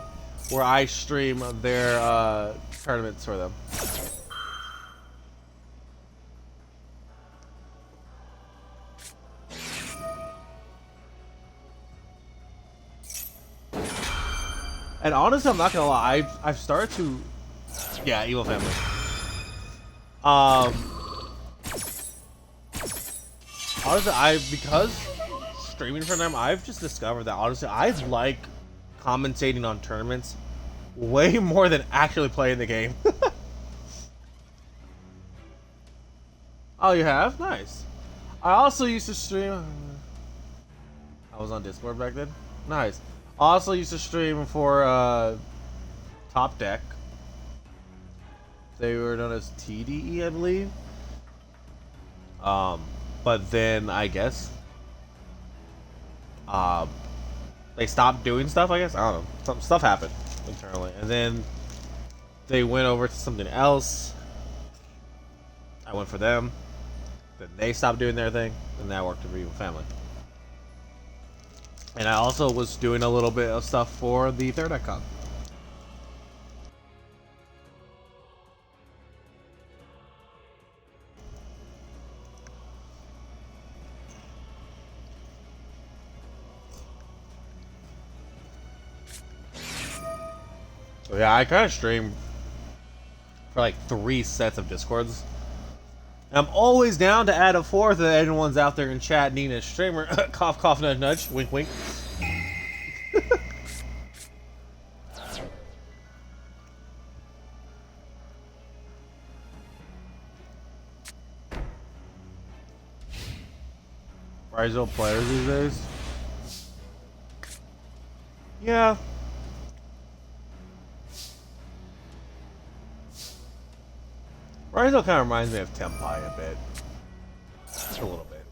where I stream their tournaments for them. And honestly, I'm not gonna lie, I've started to... Yeah, Evil Family. Honestly, because streaming for them, I've just discovered that honestly, I like commentating on tournaments way more than actually playing the game. Oh, you have? Nice. I also used to stream. I was on Discord back then. Nice. I also used to stream for Top Deck. They were known as TDE, I believe. But then I guess they stopped doing stuff. I guess I don't know. Some stuff happened internally, and then they went over to something else. I went for them. Then they stopped doing their thing, and then I worked for Evil Family. And I also was doing a little bit of stuff for the Third Icon. So yeah, I kind of stream for like 3 sets of Discords. And I'm always down to add a 4th if anyone's out there in chat needing a streamer. Cough, cough, nudge, nudge. Wink, wink. Rizzo players these days? Yeah. Rizzo kind of reminds me of Tempai a bit. Just a little bit.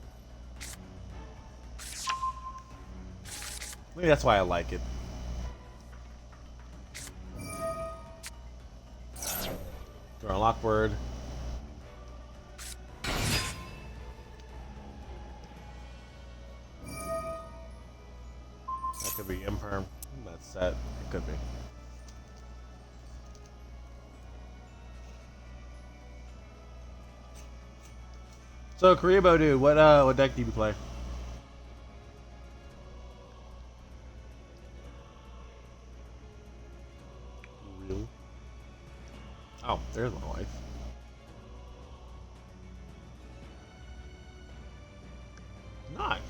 Maybe that's why I like it. Throw a lock word. That could be imperm. That's set. It could be. So Karibo dude, what deck do you play? Really? Oh, there's my wife. Nice.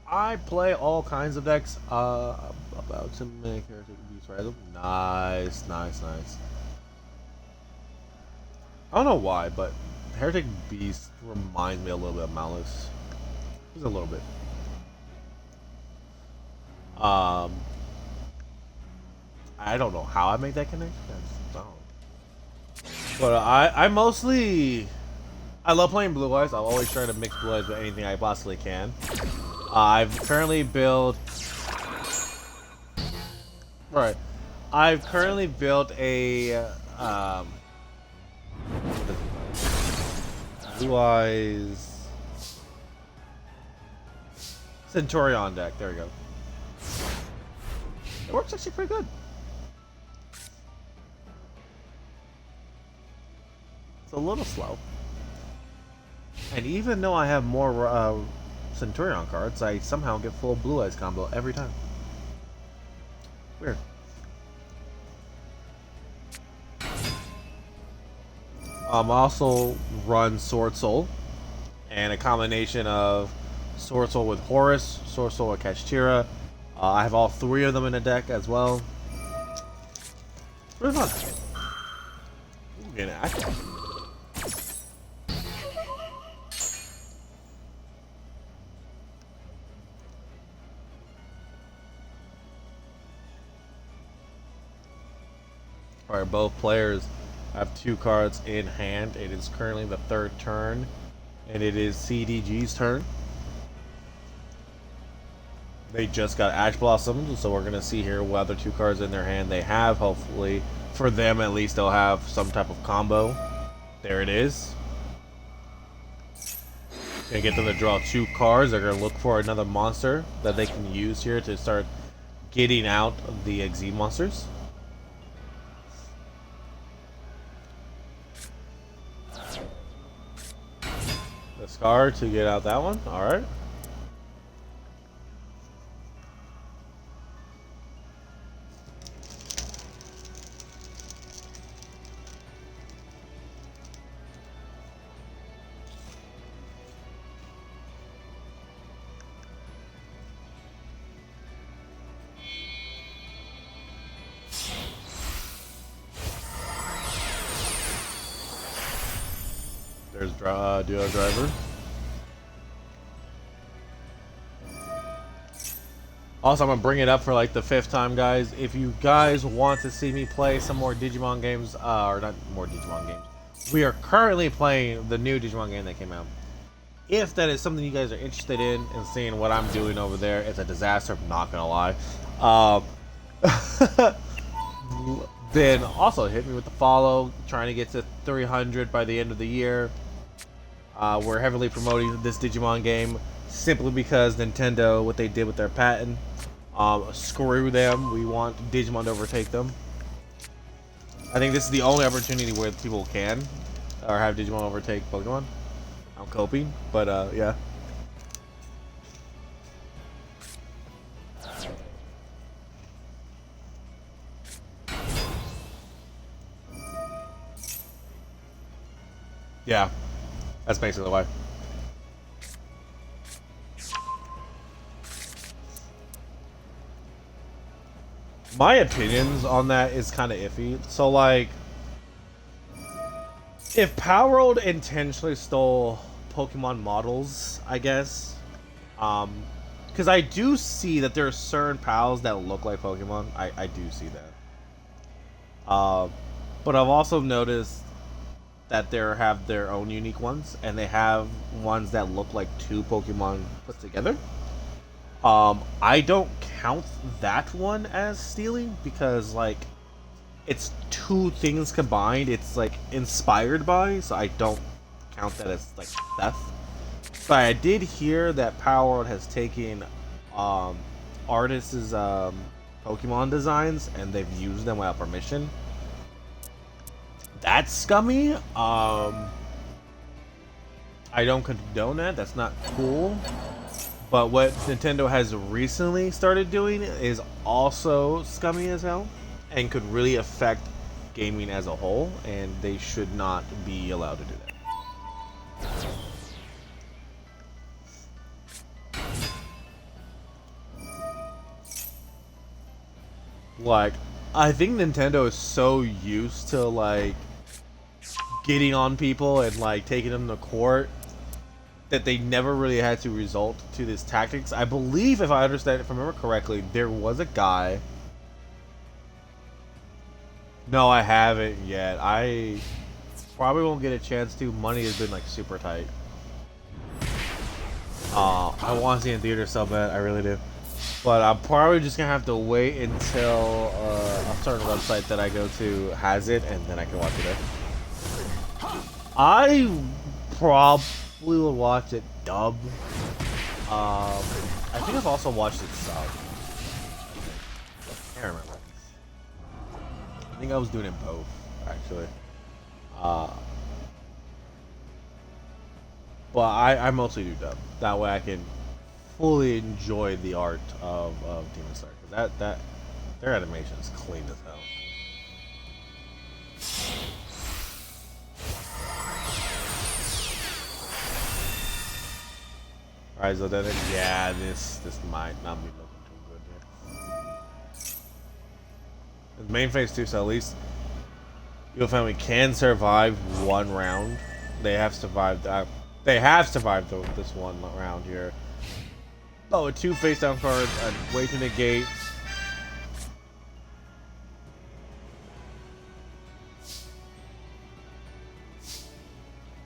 I play all kinds of decks. About to make Heretic Beast Rise. Nice, nice, nice. I don't know why, but Heretic Beast reminds me a little bit of Malice. Just a little bit. I don't know how I make that connection. But I mostly I love playing Blue Eyes. I'm always trying to mix Blue Eyes with anything I possibly can. I've currently built. Right. I've currently built a Blue Eyes Centurion deck. There we go. It works actually pretty good. It's a little slow. And even though I have more Centurion cards, I somehow get full Blue Eyes combo every time. Weird. Also run Sword Soul, and a combination of Sword Soul with Horus, Sword Soul with Kashtira. I have all 3 of them in the deck as well. Pretty fun. Ooh, getting active. Alright, both players have 2 cards in hand. It is currently the 3rd turn, and it is CDG's turn. They just got Ash Blossomed, so we're going to see here what other 2 cards in their hand they have. Hopefully, for them at least, they'll have some type of combo. There it is. Gonna get them to draw 2 cards. They're going to look for another monster that they can use here to start getting out the Exile monsters. The Scar to get out that one. Alright. There's Duo Driver. Also, I'm gonna bring it up for like the 5th time, guys. If you guys want to see me play some more Digimon games, or not more Digimon games, we are currently playing the new Digimon game that came out. If that is something you guys are interested in and seeing what I'm doing over there, it's a disaster. I'm not gonna lie. Then also hit me with the follow. Trying to get to 300 by the end of the year. We're heavily promoting this Digimon game simply because Nintendo, what they did with their patent, screw them. We want Digimon to overtake them. I think this is the only opportunity where people can or have Digimon overtake Pokemon. I'm coping, but yeah. Yeah, that's basically why. My opinions on that is kind of iffy. So, like, if Power World intentionally stole Pokemon models, I guess, because I do see that there are certain pals that look like Pokemon. I do see that. But I've also noticed that they have their own unique ones, and they have ones that look like 2 Pokemon put together. I don't count that one as stealing because, like, it's 2 things combined. It's like inspired by, so I don't count that as like theft. But I did hear that Power World has taken artists' Pokemon designs and they've used them without permission. That's scummy. I don't condone that. That's not cool. But what Nintendo has recently started doing is also scummy as hell and could really affect gaming as a whole, and they should not be allowed to do that. Like, I think Nintendo is so used to, like, getting on people and, like, taking them to court that they never really had to resort to these tactics. I believe, if I understand, if I remember correctly, there was a guy. No, I haven't yet. I probably won't get a chance to. Money has been, like, super tight. I want to see it in theater so bad. I really do. But I'm probably just going to have to wait until a certain website that I go to has it, and then I can watch it there. I probably will watch it dub. I think I've also watched it sub. I can't remember. I think I was doing it both, actually. But I mostly do dub. That way I can fully enjoy the art of Demon Slayer. Cause that their animation is clean as hell. Alright, so then yeah, this might not be looking too good here. The main phase 2, so at least your family can survive 1 round. They have survived. They have survived this 1 round here. Oh, 2 face down cards, a way to negate.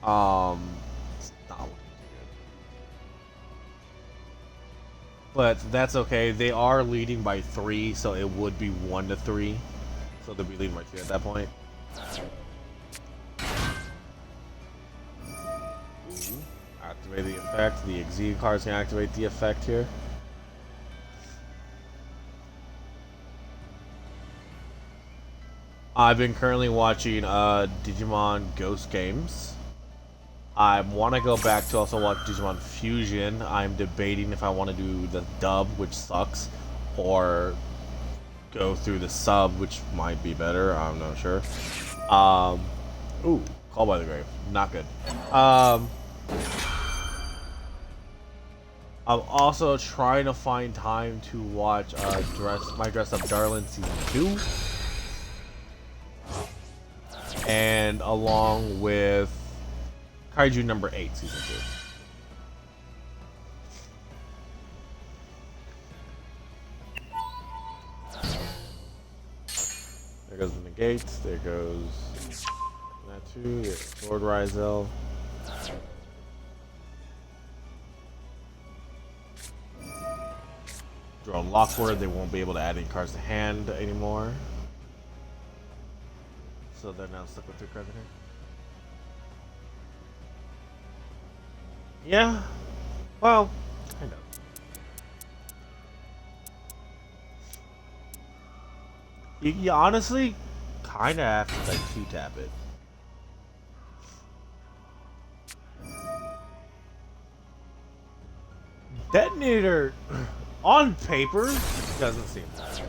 It's not looking too good. But that's okay. They are leading by 3, so it would be 1-3. So they'll be leading by 2 at that point. Ooh, activate the effect. The Exige cards can activate the effect here. I've been currently watching Digimon Ghost Games. I want to go back to also watch Digimon Fusion. I'm debating if I want to do the dub, which sucks, or go through the sub, which might be better. I'm not sure. Ooh, Call by the Grave. Not good. I'm also trying to find time to watch My Dress Up Darling Season 2. And along with Kaiju number 8, season 2. There goes the negates. There goes that too. Yeah, Lord Ryzel. Draw Lockwood. They won't be able to add any cards to hand anymore. So they're now stuck with 3 cards in hand. Yeah. Well, kind of. You honestly kind of have to like 2-tap it. Detonator on paper doesn't seem that much,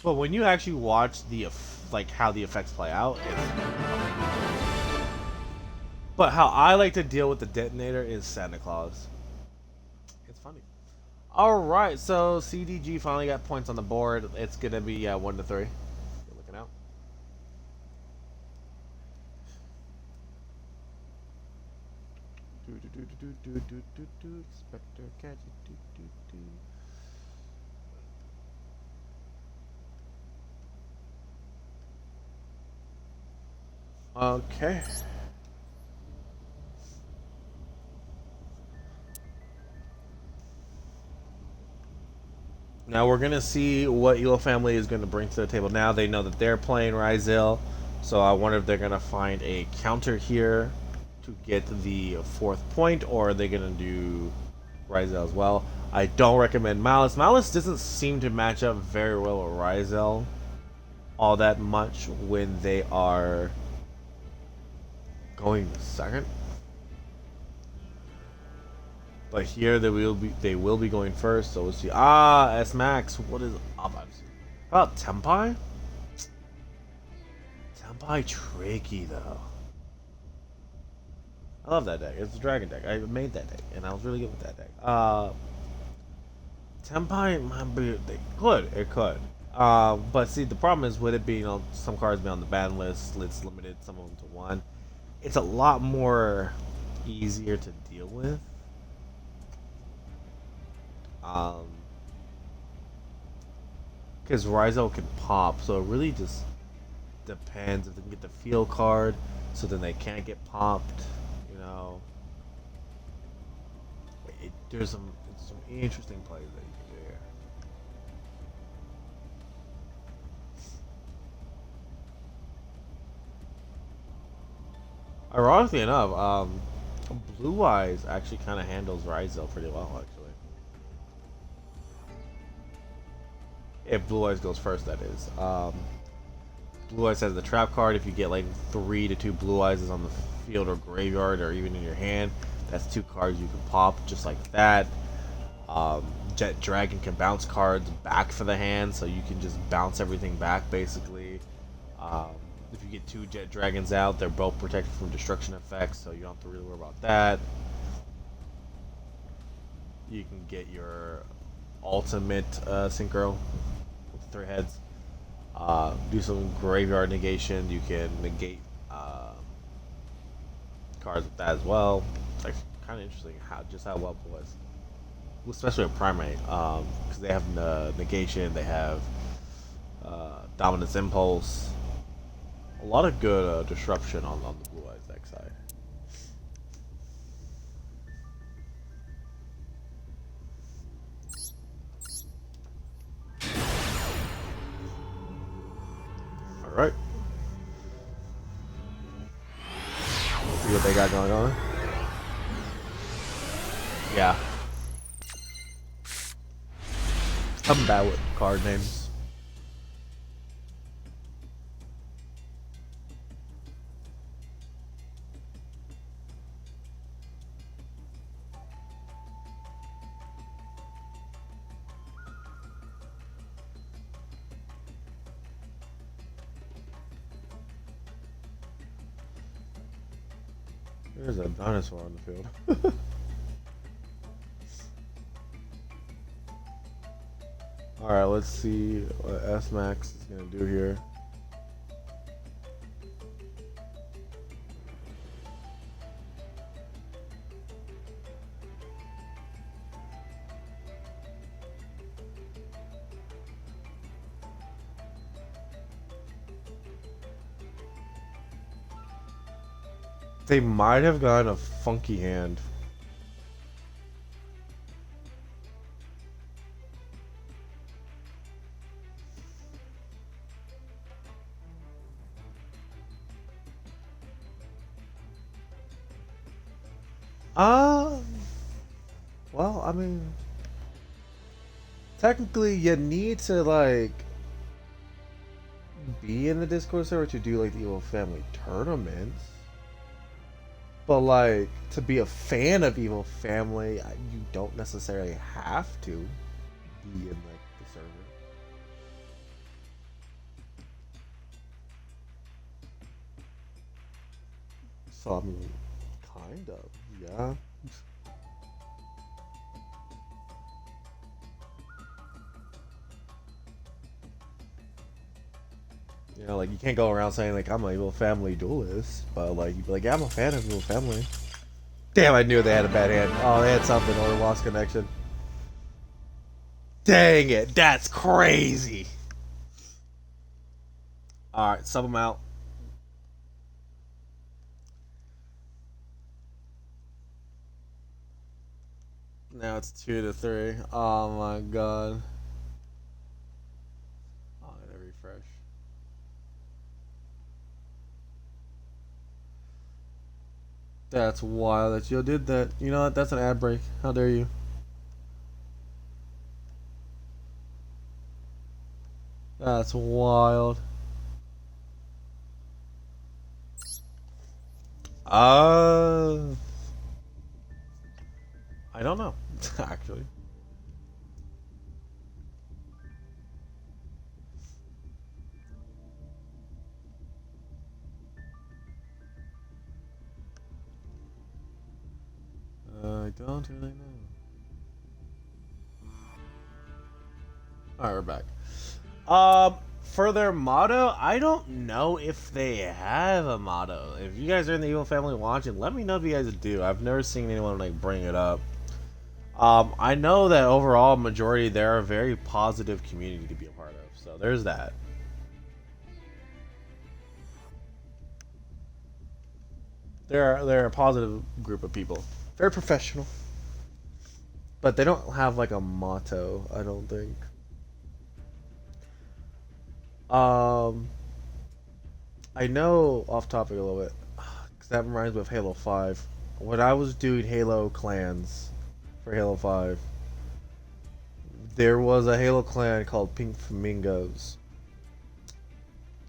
but when you actually watch the like how the effects play out, but how I like to deal with the detonator is Santa Claus. It's funny. All right, so CDG finally got points on the board. It's gonna be 1 to 3. You're looking out. Spectre Gadget. Okay. Now we're gonna see what Elo Family is gonna bring to the table. Now they know that they're playing Ryzel, so I wonder if they're gonna find a counter here to get the 4th point, or are they gonna do Ryzel as well? I don't recommend Malice. Malice doesn't seem to match up very well with Ryzel all that much when they are going second. But here they will be going first, so we'll see. S Max, what is up? How about Tempai? Tempai tricky though. I love that deck. It's a dragon deck. I made that deck, and I was really good with that deck. Tempai might be. It could. But see, the problem is with it being on some cards being on the ban list, it's limited some of them to 1. It's a lot more easier to deal with. Because Ryzel can pop, so it really just depends if they can get the field card, so then they can't get popped. You know, there's some interesting plays that you can do here. Ironically enough, Blue Eyes actually kind of handles Ryzel pretty well, actually. If Blue Eyes goes first, that is. Blue Eyes has the trap card. If you get like 3 to 2 Blue Eyes on the field or graveyard or even in your hand, that's 2 cards you can pop just like that. Jet Dragon can bounce cards back for the hand, so you can just bounce everything back basically. If you get 2 Jet Dragons out, they're both protected from destruction effects, so you don't have to really worry about that. You can get your ultimate synchro with 3 heads. Do some graveyard negation. You can negate cards with that as well. It's like kind of interesting how well it was, especially with Primate, because they have negation. They have dominance impulse. A lot of good disruption on the Blue Eyes deck side. Alright. See what they got going on. Yeah. I'm bad with card names. There's a dinosaur on the field. Alright, let's see what S Max is going to do here. They might have gotten a funky hand. Uh, well, I mean, technically, you need to like be in the Discord server to do like the Evil Family tournaments. But like to be a fan of Evil Family, you don't necessarily have to be in like the server. So I mean, kind of, yeah. You know, like you can't go around saying like I'm an Evil Family duelist, but like you'd be like, yeah, I'm a fan of Evil Family. Damn, I knew they had a bad hand. Oh, they had something or lost connection. Dang it, that's crazy. All right, sub them out. Now it's 2-3. Oh my god. Oh, I'm gonna refresh. That's wild that you did that. You know what? That's an ad break. How dare you? That's wild. Uh, I don't know, actually. I don't really know. Alright, we're back. For their motto, I don't know if they have a motto. If you guys are in the Evil Family watching, let me know if you guys do. I've never seen anyone like bring it up. I know that overall majority they're a very positive community to be a part of. So there's that. They're a positive group of people. Very professional. But they don't have like a motto, I don't think. Um I know off topic a little bit, because that reminds me of Halo 5. When I was doing Halo clans for Halo 5, there was a Halo clan called Pink Flamingos.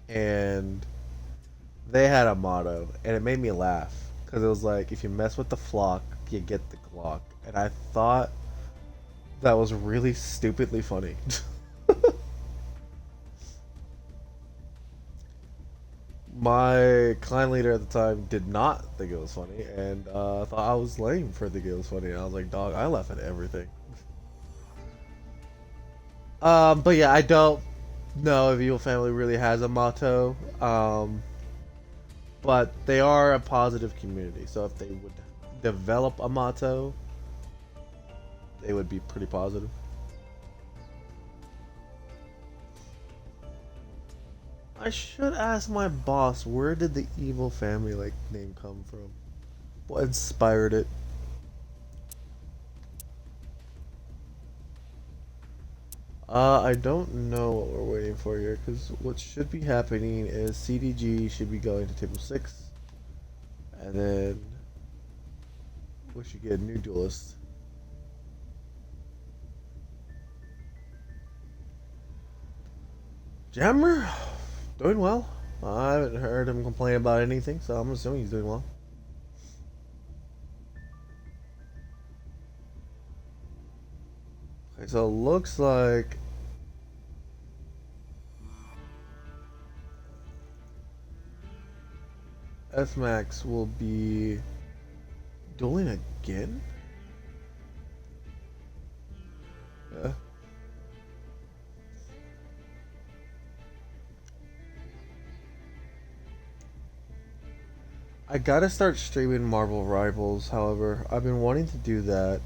And they had a motto, and it made me laugh. Because it was like, if you mess with the flock, you get the Glock. And I thought that was really stupidly funny. My clan leader at the time did not think it was funny, and thought I was lame for thinking it was funny. And I was like, dog, I laugh at everything. But yeah, I don't know if Evil Family really has a motto. But they are a positive community, so if they would develop a motto, they would be pretty positive. I should ask my boss, where did the Evil Family like name come from? What inspired it? I don't know what we're waiting for here, because what should be happening is CDG should be going to table 6, and then we should get a new duelist. Jammer, doing well. I haven't heard him complain about anything, so I'm assuming he's doing well. Okay, so it looks like F-Max will be dueling again? Yeah. I gotta start streaming Marvel Rivals, however. I've been wanting to do that.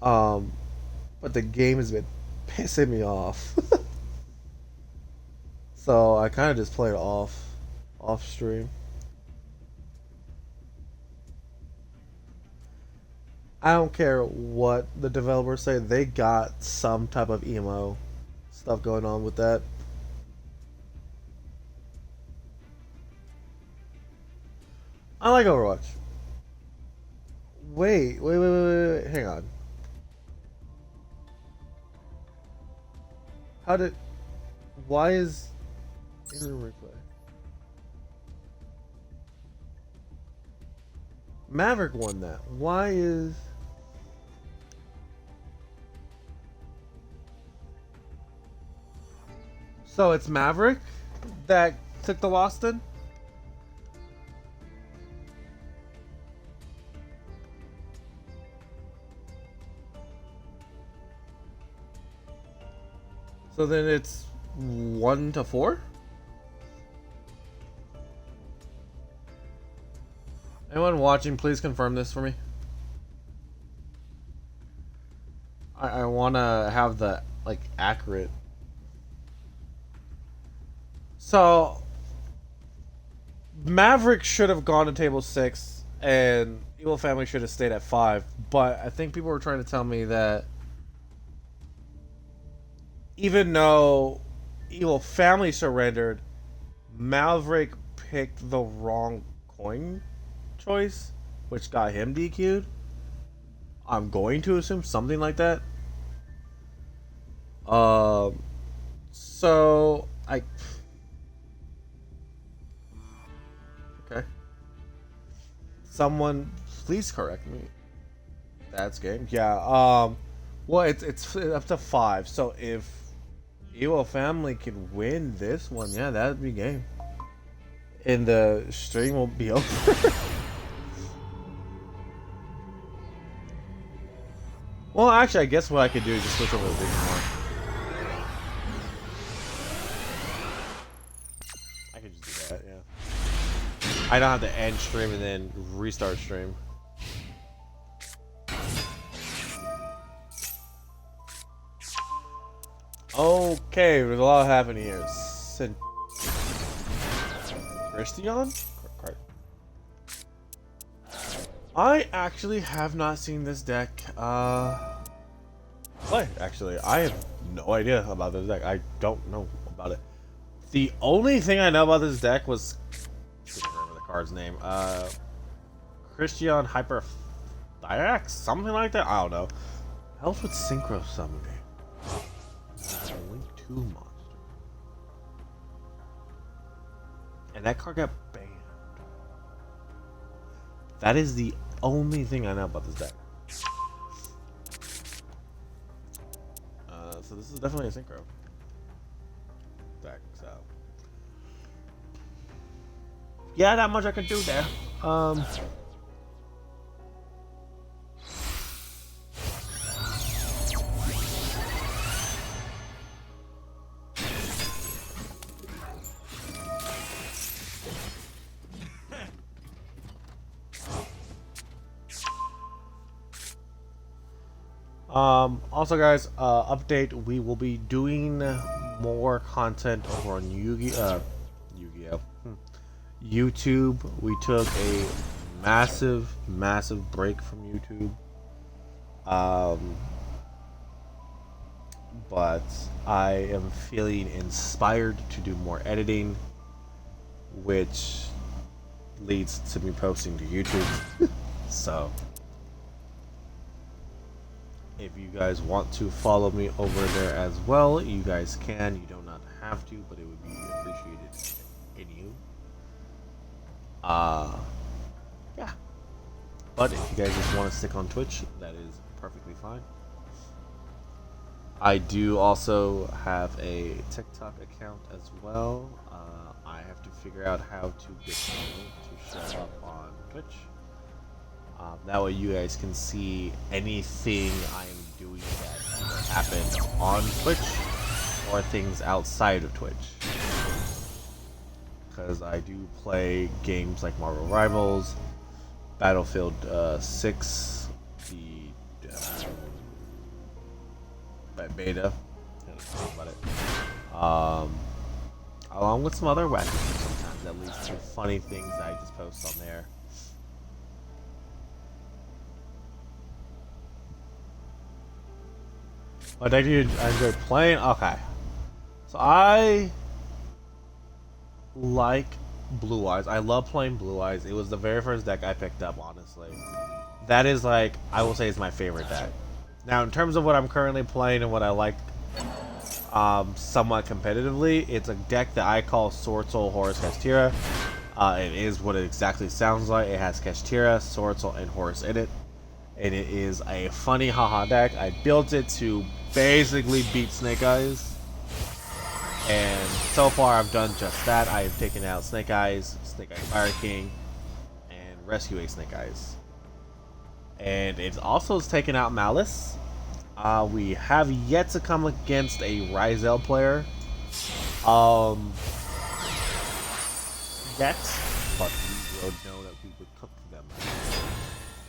Um, but the game has been pissing me off. So I kind of just play it off stream. I don't care what the developers say, they got some type of emo stuff going on with that. I like Overwatch. Wait. Hang on. How did? Why is in-room replay? Maverick won that. Why is? So it's Maverick that took the loss then? So then it's 1-4? Anyone watching, please confirm this for me. I want to have the, like, accurate. So, Maverick should have gone to table 6, and Evil Family should have stayed at 5. But I think people were trying to tell me that even though Evil Family surrendered, Maverick picked the wrong coin choice, which got him DQ'd. I'm going to assume something like that. So I. Okay. Someone, please correct me. That's game. Yeah. Well, it's up to 5. So if Evil Family can win this one, yeah, that'd be game. And the stream will be over. Well, actually, I guess what I could do is just switch over to the big one. I could just do that, yeah. I don't have to end stream and then restart stream. Okay, there's a lot happening here. Christian? I actually have not seen this deck play, actually. I have no idea about this deck. I don't know about it. The only thing I know about this deck was, I can't remember the card's name. Christian Hyper Dirax? Something like that? I don't know. Helps with synchro summoning. Link 2 monster. And that card got banned. That is the only thing I know about this deck. So this is definitely a synchro deck, so. Yeah, not much I can do there. Also guys, update, we will be doing more content over on Yu-Gi-Oh! YouTube. We took a massive break from YouTube. But I am feeling inspired to do more editing, which leads to me posting to YouTube. So if you guys want to follow me over there as well, you guys can. You do not have to, but it would be appreciated in you. Yeah. But if you guys just want to stick on Twitch, that is perfectly fine. I do also have a TikTok account as well. I have to figure out how to get the link to show up on Twitch. That way you guys can see anything I am doing that either happened on Twitch or things outside of Twitch. Because I do play games like Marvel Rivals, Battlefield 6, the beta, about it. Along with some other wacky things sometimes that leads to funny things that I just post on there. What deck do you enjoy playing? Okay. So I like Blue Eyes. I love playing Blue Eyes. It was the very first deck I picked up, honestly. That is like, I will say is my favorite deck. Now, in terms of what I'm currently playing and what I like somewhat competitively, it's a deck that I call Sword Soul Horus Castira. It is what it exactly sounds like. It has Castira, Sword Soul, and Horus in it. And it is a funny haha deck. I built it to basically beat Snake Eyes. And so far I've done just that. I have taken out Snake Eyes, Snake Eyes Fire King, and Rescue a Snake Eyes. And it also has taken out Malice. We have yet to come against a Ryzel player. Yet. But we will know that we would cook them.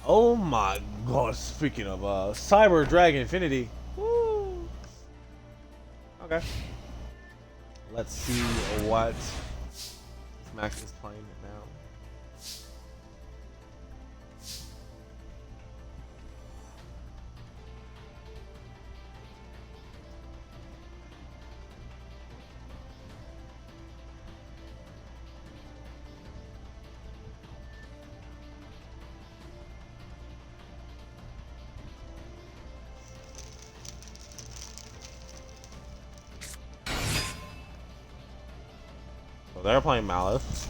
Oh my god, speaking of Cyber Dragon Infinity. Woo. Okay. Let's see what Max is playing now. So they're playing Malice.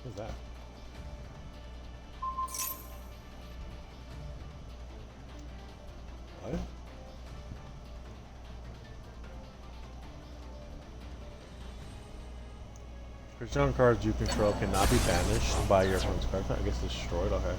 Who's that? What? Creature cards you control cannot be banished by your opponent's card. I guess destroyed. Okay.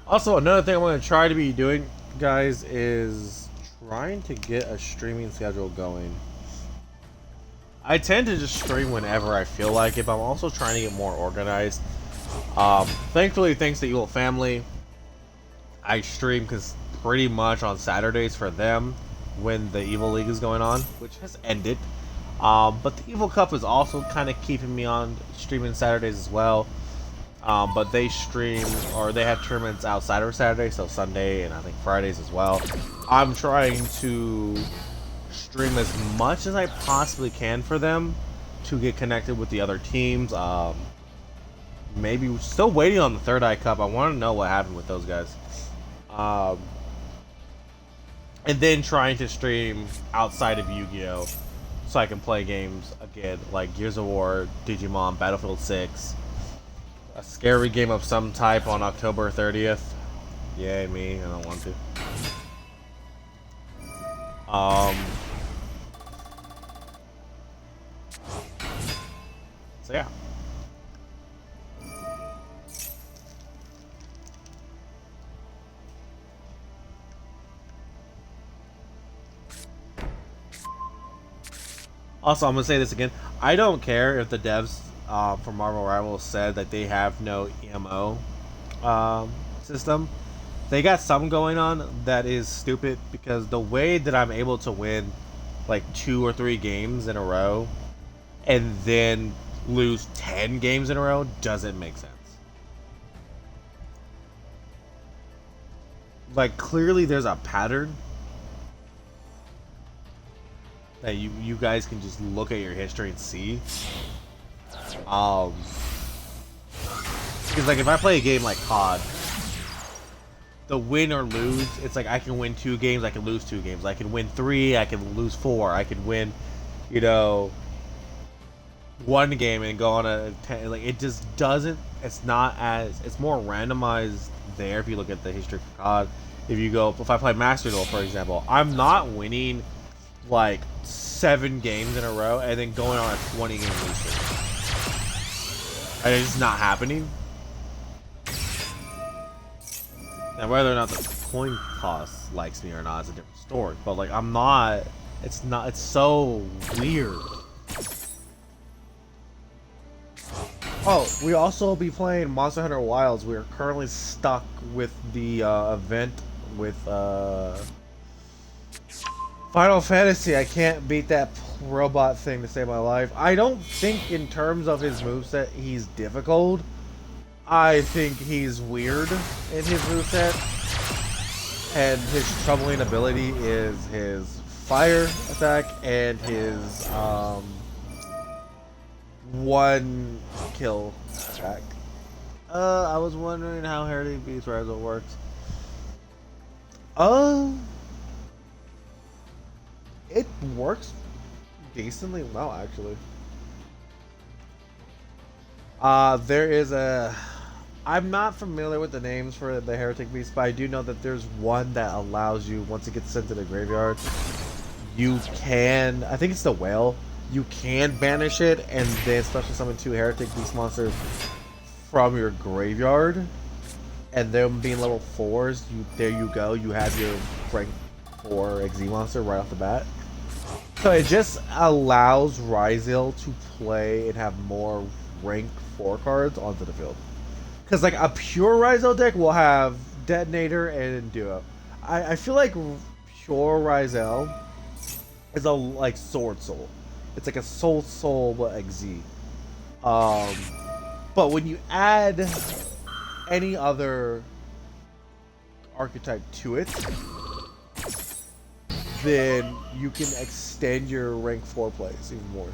Also, another thing I'm going to try to be doing, guys, is trying to get a streaming schedule going. I tend to just stream whenever I feel like it, but I'm also trying to get more organized. Thankfully, thanks to Evil Family, I stream because pretty much on Saturdays for them when the Evil League is going on, which has ended. But the Evil Cup is also kind of keeping me on streaming Saturdays as well. But they stream, or they have tournaments outside of Saturday, so Sunday and I think Fridays as well. I'm trying to stream as much as I possibly can for them to get connected with the other teams. Maybe we're still waiting on the Third Eye Cup. I want to know what happened with those guys. And then trying to stream outside of Yu-Gi-Oh! So I can play games again, like Gears of War, Digimon, Battlefield 6. A scary game of some type on October 30th. Yay, me. I don't want to. So yeah. Also, I'm gonna say this again. I don't care if the devs for Marvel Rivals said that they have no EMO system. They got some going on that is stupid, because the way that I'm able to win like 2 or 3 games in a row and then lose 10 games in a row doesn't make sense. Like, clearly there's a pattern that you guys can just look at your history and see. Because like if I play a game like COD, the win or lose, it's like I can win 2 games, I can lose 2 games, I can win 3, I can lose 4, I can win, you know, 1 game and go on a 10. Like, it just doesn't. It's not as. It's more randomized there. If you look at the history of COD, if I play Master Duel, for example, I'm not winning like 7 games in a row and then going on a 20-game losing streak. And it's just not happening. Now, whether or not the coin toss likes me or not is a different story. But like, I'm not. It's not. It's so weird. Oh, we also be playing Monster Hunter Wilds. We are currently stuck with the event with Final Fantasy. I can't beat that robot thing to save my life. I don't think in terms of his moveset he's difficult. I think he's weird in his moveset. And his troubling ability is his fire attack and his one kill attack. I was wondering how Heretic Beast Rival works. It works decently well, actually. There is a... I'm not familiar with the names for the Heretic Beast, but I do know that there's one that allows you, once it gets sent to the graveyard, you can... I think it's the whale. You can banish it, and then special summon 2 Heretic Beast monsters from your graveyard. And them being level 4s, there you go. You have your rank 4 XZ monster right off the bat. So it just allows Ryzel to play and have more rank 4 cards onto the field. Because like a pure Ryzel deck will have Detonator and Duo. I feel like pure Ryzel is a like Sword Soul. It's like a Soul but XZ. But when you add any other archetype to it, then you can extend your rank 4 plays even more.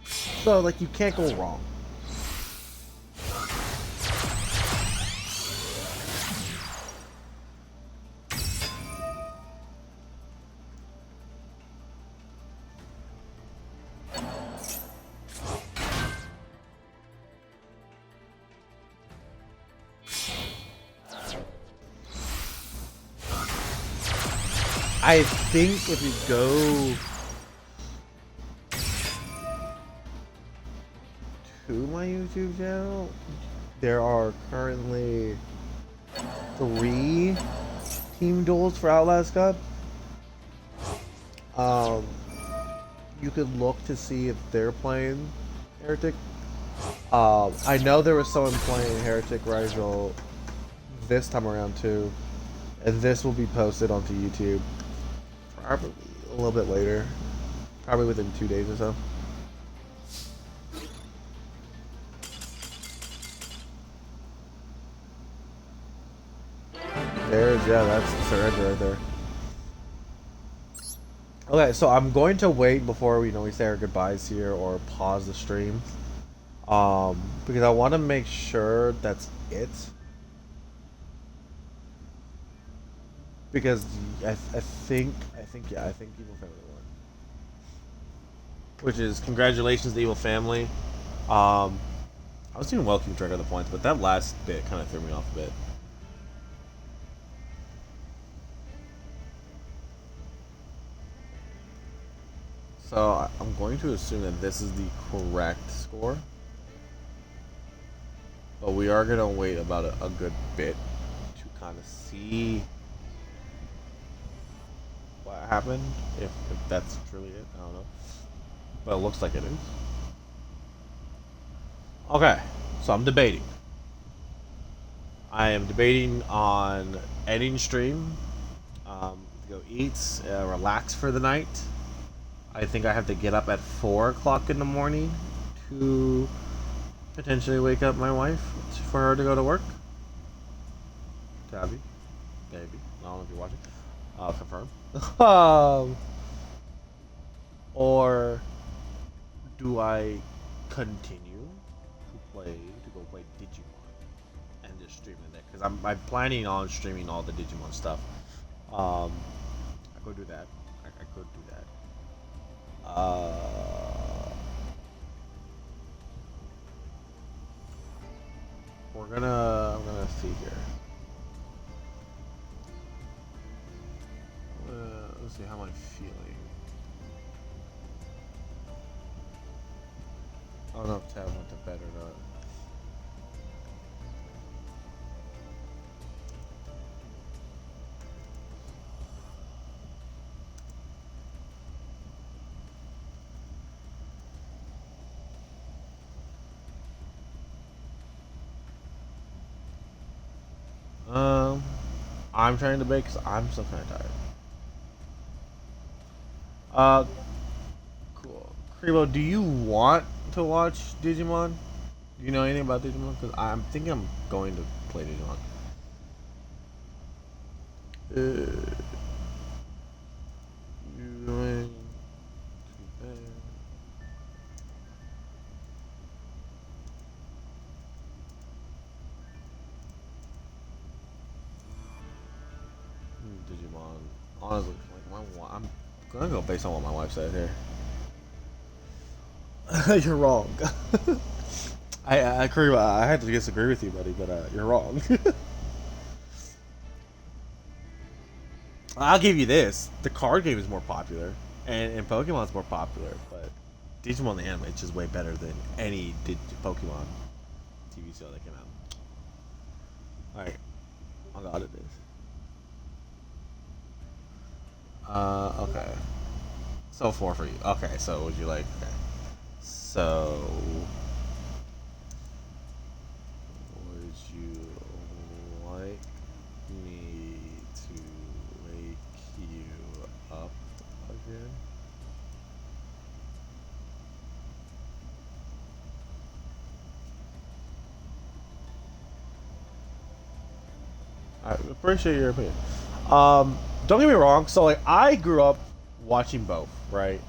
So like you can't go wrong. I think if you go to my YouTube channel, there are currently 3 team duels for Outlast Cup. You could look to see if they're playing Heretic. I know there was someone playing Heretic Ryzel this time around too, and this will be posted onto YouTube. Probably a little bit later. Probably within 2 days or so. That's the surrender right there. Okay, so I'm going to wait before we say our goodbyes here or pause the stream. Because I want to make sure that's it. Because I think Evil Family won. Which is congratulations to Evil Family. I was doing well keeping track of the points, but that last bit kind of threw me off a bit. So I'm going to assume that this is the correct score. But we are going to wait about a good bit to kind of see what happened, if that's truly it. I don't know, but it looks like it is. Okay, so I'm debating. I am debating on ending stream, go eat, relax for the night. I think I have to get up at 4 o'clock in the morning to potentially wake up my wife for her to go to work. Tabby, baby, I don't know if you're watching. Confirm. Or do I continue to go play Digimon and just stream it? Because I'm planning on streaming all the Digimon stuff. I could do that. I could do that. I'm gonna see here. Let's see how I'm feeling. I don't know if Tab went to bed or not. I'm trying to debate because I'm still kind of tired. Uh, cool. Kribo, do you want to watch Digimon? Do you know anything about Digimon? Because I'm thinking I'm going to play Digimon. You doing too bad. Digimon. Honestly, I'm gonna go based on what my wife said here. You're wrong. I agree. I had to disagree with you, buddy, but you're wrong. I'll give you this: the card game is more popular, and Pokemon's more popular, but Digimon the anime is just way better than any Pokemon TV show that came out. All right, on God it is. Okay. So four for you. Okay, so would you like? Okay. So would you like me to wake you up again? I appreciate your opinion. Don't get me wrong. So like, I grew up watching both, right?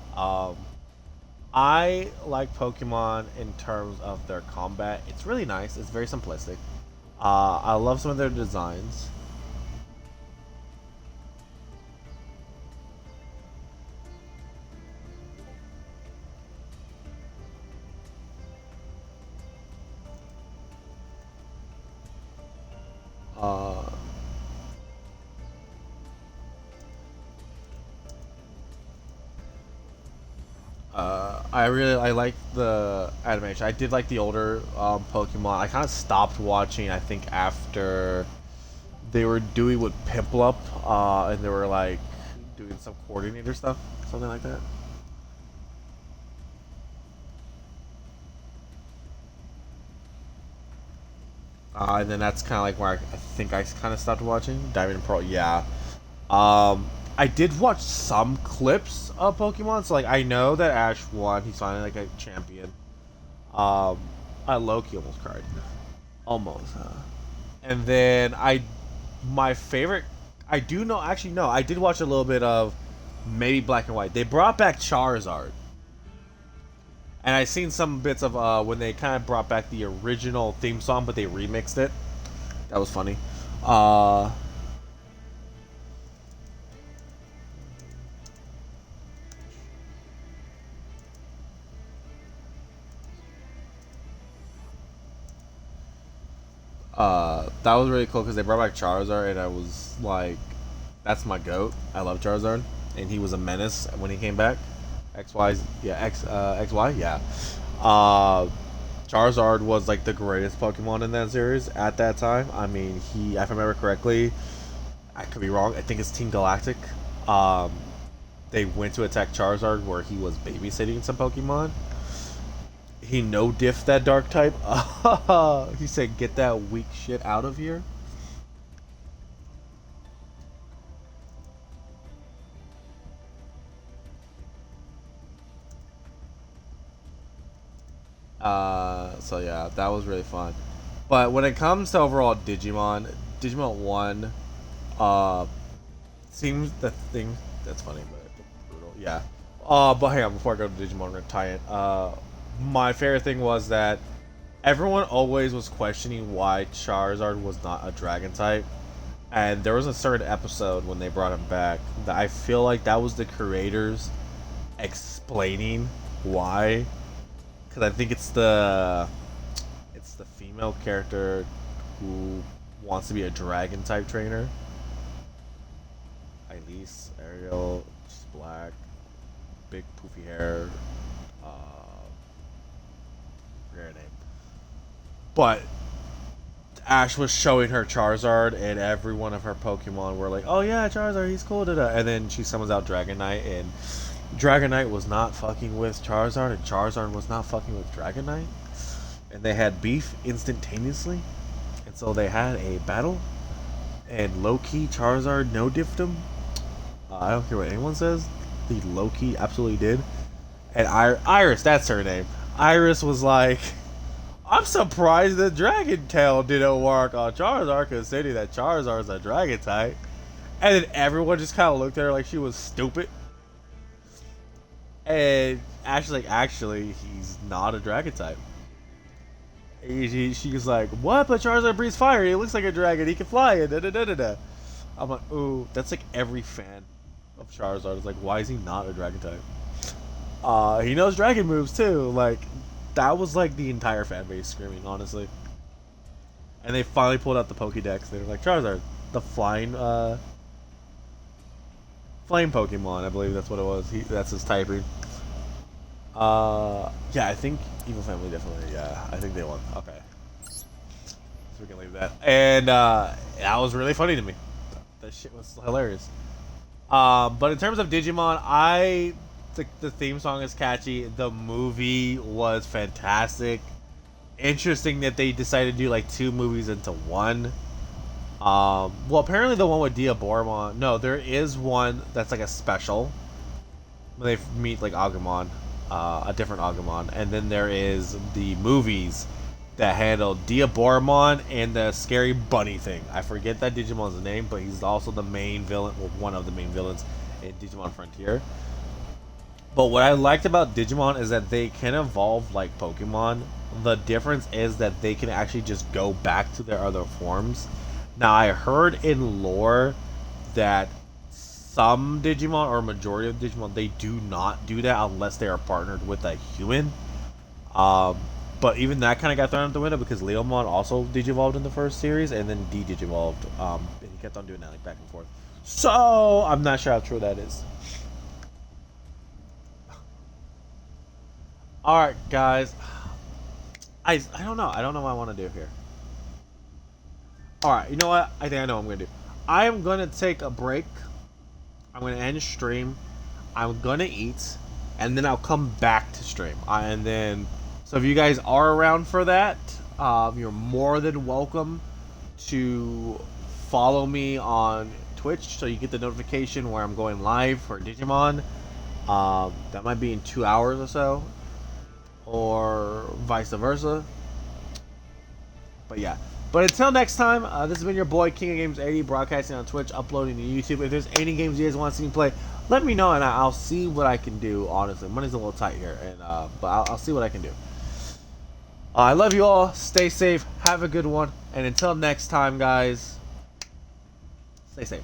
I like Pokemon in terms of their combat. It's really nice. It's very simplistic. I love some of their designs. Uh, I like the animation. I did like the older Pokemon. I kind of stopped watching. I think after they were doing with Piplup, and they were like doing some coordinator stuff, something like that. And then that's kind of like where I think I kind of stopped watching Diamond and Pearl. Yeah. I did watch some clips of Pokemon, so like I know that Ash won. He's finally like a champion. Um, I Loki almost cried, almost. And then my favorite, I do know. Actually, no, I did watch a little bit of maybe Black and White. They brought back Charizard, and I seen some bits of when they kind of brought back the original theme song, but they remixed it. That was funny. Uh, that was really cool because they brought back Charizard, and I was like, "That's my goat. I love Charizard," and he was a menace when he came back. X Y, yeah, X Y, yeah. Uh, Charizard was like the greatest Pokemon in that series at that time. I mean, if I remember correctly, I could be wrong. I think it's Team Galactic. Um, they went to attack Charizard where he was babysitting some Pokemon. He no diff that dark type. He said, "Get that weak shit out of here." So yeah, that was really fun. But when it comes to overall Digimon One, uh, seems the thing that's funny, but brutal. Yeah. But hang on, before I go to Digimon, I'm gonna tie it. My favorite thing was that everyone always was questioning why Charizard was not a Dragon type, and there was a certain episode when they brought him back that I feel like that was the creators explaining why, because I think it's the female character who wants to be a Dragon type trainer. Elise, Ariel, she's black, big poofy hair. Uh, Rare name. But Ash was showing her Charizard, and every one of her Pokemon were like, "Oh yeah, Charizard, he's cool." Da-da. And then she summons out Dragonite, and Dragonite was not fucking with Charizard, and Charizard was not fucking with Dragonite, and they had beef instantaneously, and so they had a battle, And low-key Charizard no diffed him. I don't care what anyone says. He low-key absolutely did. And Iris, that's her name. Iris was like, I'm surprised that Dragon Tail didn't work on Charizard, considering that Charizard's a Dragon type. And then everyone just kind of looked at her like she was stupid. And actually, he's not a Dragon type. She was like, what? But Charizard breathes fire. He looks like a dragon. He can fly. And da da da da da. I'm like, ooh, that's like every fan of Charizard is like, why is he not a Dragon type? He knows Dragon moves too. Like, that was like the entire fan base screaming, honestly. And they finally pulled out the Pokédex. They were like, Charizard, the flying, flame Pokemon. I believe that's what it was. That's his typing. Yeah, I think Evil Family definitely. Yeah, I think they won. Okay, so we can leave that. And that was really funny to me. That shit was hilarious. But in terms of Digimon, I think the theme song is catchy. The movie was fantastic. Interesting that they decided to do like 2 movies into one. Well, apparently the one with Diaboromon. No, there is one that's like a special. When they meet like Agumon, a different Agumon, and then there is the movies that handle Diaboromon and the scary bunny thing. I forget that Digimon's name, but he's also the main villain, well, one of the main villains in Digimon Frontier. But what I liked about Digimon is that they can evolve like Pokemon. The difference is that they can actually just go back to their other forms. Now, I heard in lore that some Digimon, or majority of Digimon, they do not do that unless they are partnered with a human. But even that kind of got thrown out the window because Leomon also Digivolved in the first series and then de-Digivolved. And he kept on doing that like back and forth. So, I'm not sure how true that is. Alright, guys. I don't know. I don't know what I want to do here. Alright, you know what? I think I know what I'm going to do. I am going to take a break. I'm going to end stream. I'm going to eat. And then I'll come back to stream. And then, so if you guys are around for that, you're more than welcome to follow me on Twitch so you get the notification where I'm going live for Digimon. That might be in 2 hours or so. Or vice versa. But yeah. But until next time, this has been your boy King of Games 80, broadcasting on Twitch, uploading to YouTube. If there's any games you guys want to see me play, let me know and I'll see what I can do. Honestly, money's a little tight here, and but I'll see what I can do. I love you all. Stay safe. Have a good one. And until next time, guys, stay safe.